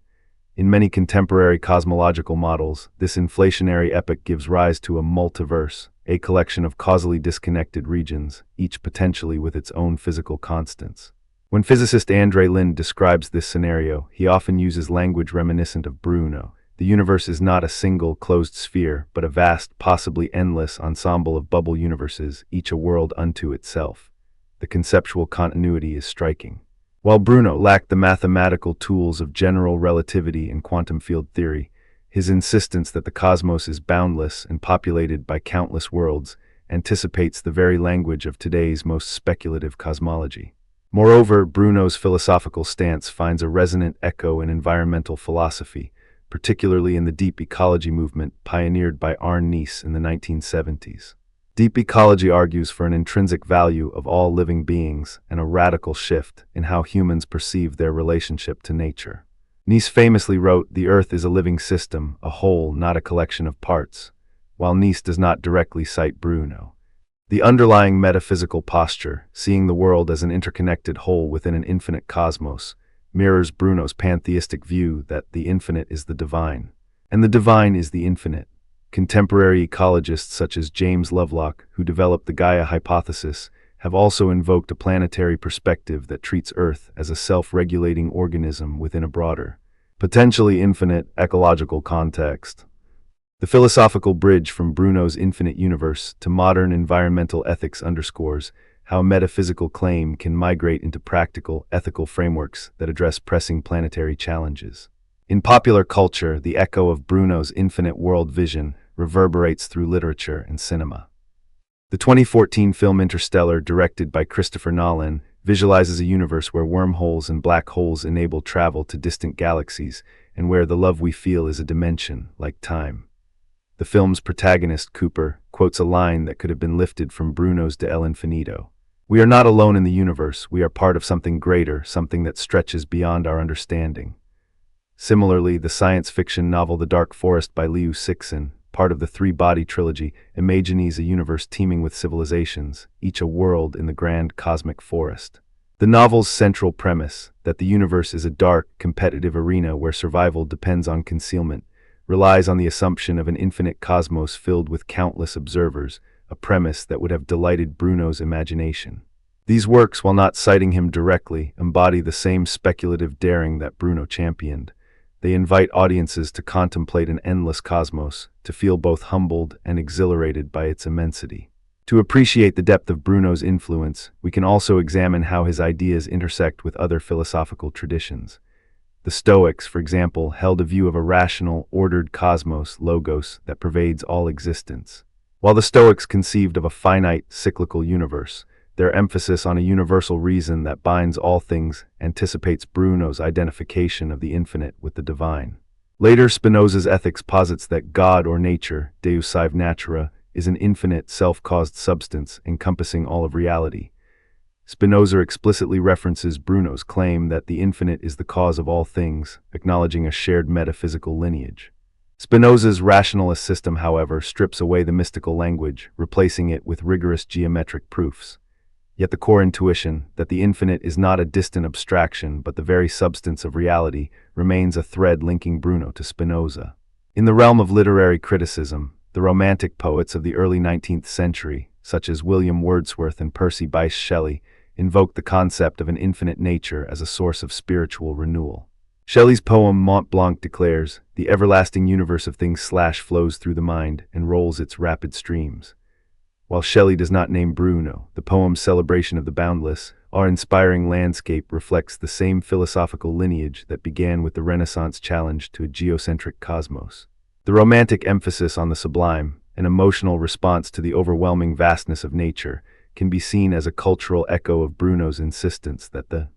In many contemporary cosmological models, this inflationary epoch gives rise to a multiverse, a collection of causally disconnected regions, each potentially with its own physical constants. When physicist André Linde describes this scenario, he often uses language reminiscent of Bruno. The universe is not a single, closed sphere, but a vast, possibly endless ensemble of bubble universes, each a world unto itself. The conceptual continuity is striking. While Bruno lacked the mathematical tools of general relativity and quantum field theory, his insistence that the cosmos is boundless and populated by countless worlds anticipates the very language of today's most speculative cosmology. Moreover, Bruno's philosophical stance finds a resonant echo in environmental philosophy, particularly in the deep ecology movement pioneered by Arne Nies in the 1970s. Deep ecology argues for an intrinsic value of all living beings and a radical shift in how humans perceive their relationship to nature. Nies famously wrote, "The Earth is a living system, a whole, not a collection of parts," while Nies does not directly cite Bruno. The underlying metaphysical posture, seeing the world as an interconnected whole within an infinite cosmos, mirrors Bruno's pantheistic view that the infinite is the divine, and the divine is the infinite. Contemporary ecologists such as James Lovelock, who developed the Gaia hypothesis, have also invoked a planetary perspective that treats Earth as a self-regulating organism within a broader, potentially infinite ecological context. The philosophical bridge from Bruno's infinite universe to modern environmental ethics underscores how a metaphysical claim can migrate into practical, ethical frameworks that address pressing planetary challenges. In popular culture, the echo of Bruno's infinite world vision reverberates through literature and cinema. The 2014 film Interstellar, directed by Christopher Nolan, visualizes a universe where wormholes and black holes enable travel to distant galaxies, and where the love we feel is a dimension, like time. The film's protagonist, Cooper, quotes a line that could have been lifted from Bruno's De El Infinito. "We are not alone in the universe, we are part of something greater, something that stretches beyond our understanding." Similarly, the science fiction novel The Dark Forest by Liu Cixin, part of the three-body trilogy, imagines a universe teeming with civilizations, each a world in the grand cosmic forest. The novel's central premise, that the universe is a dark, competitive arena where survival depends on concealment, relies on the assumption of an infinite cosmos filled with countless observers, a premise that would have delighted Bruno's imagination. These works, while not citing him directly, embody the same speculative daring that Bruno championed. They invite audiences to contemplate an endless cosmos, to feel both humbled and exhilarated by its immensity. To appreciate the depth of Bruno's influence, we can also examine how his ideas intersect with other philosophical traditions. The Stoics, for example, held a view of a rational, ordered cosmos, logos, that pervades all existence. While the Stoics conceived of a finite, cyclical universe, their emphasis on a universal reason that binds all things anticipates Bruno's identification of the infinite with the divine. Later, Spinoza's ethics posits that God or nature, Deus sive natura, is an infinite, self-caused substance encompassing all of reality. Spinoza explicitly references Bruno's claim that the infinite is the cause of all things, acknowledging a shared metaphysical lineage. Spinoza's rationalist system, however, strips away the mystical language, replacing it with rigorous geometric proofs. Yet the core intuition, that the infinite is not a distant abstraction but the very substance of reality, remains a thread linking Bruno to Spinoza. In the realm of literary criticism, the Romantic poets of the early 19th century, such as William Wordsworth and Percy Bysshe Shelley, invoked the concept of an infinite nature as a source of spiritual renewal. Shelley's poem Mont Blanc declares, "The everlasting universe of things flows through the mind and rolls its rapid streams." While Shelley does not name Bruno, the poem's celebration of the boundless, awe-inspiring landscape reflects the same philosophical lineage that began with the Renaissance challenge to a geocentric cosmos. The Romantic emphasis on the sublime, an emotional response to the overwhelming vastness of nature, can be seen as a cultural echo of Bruno's insistence that the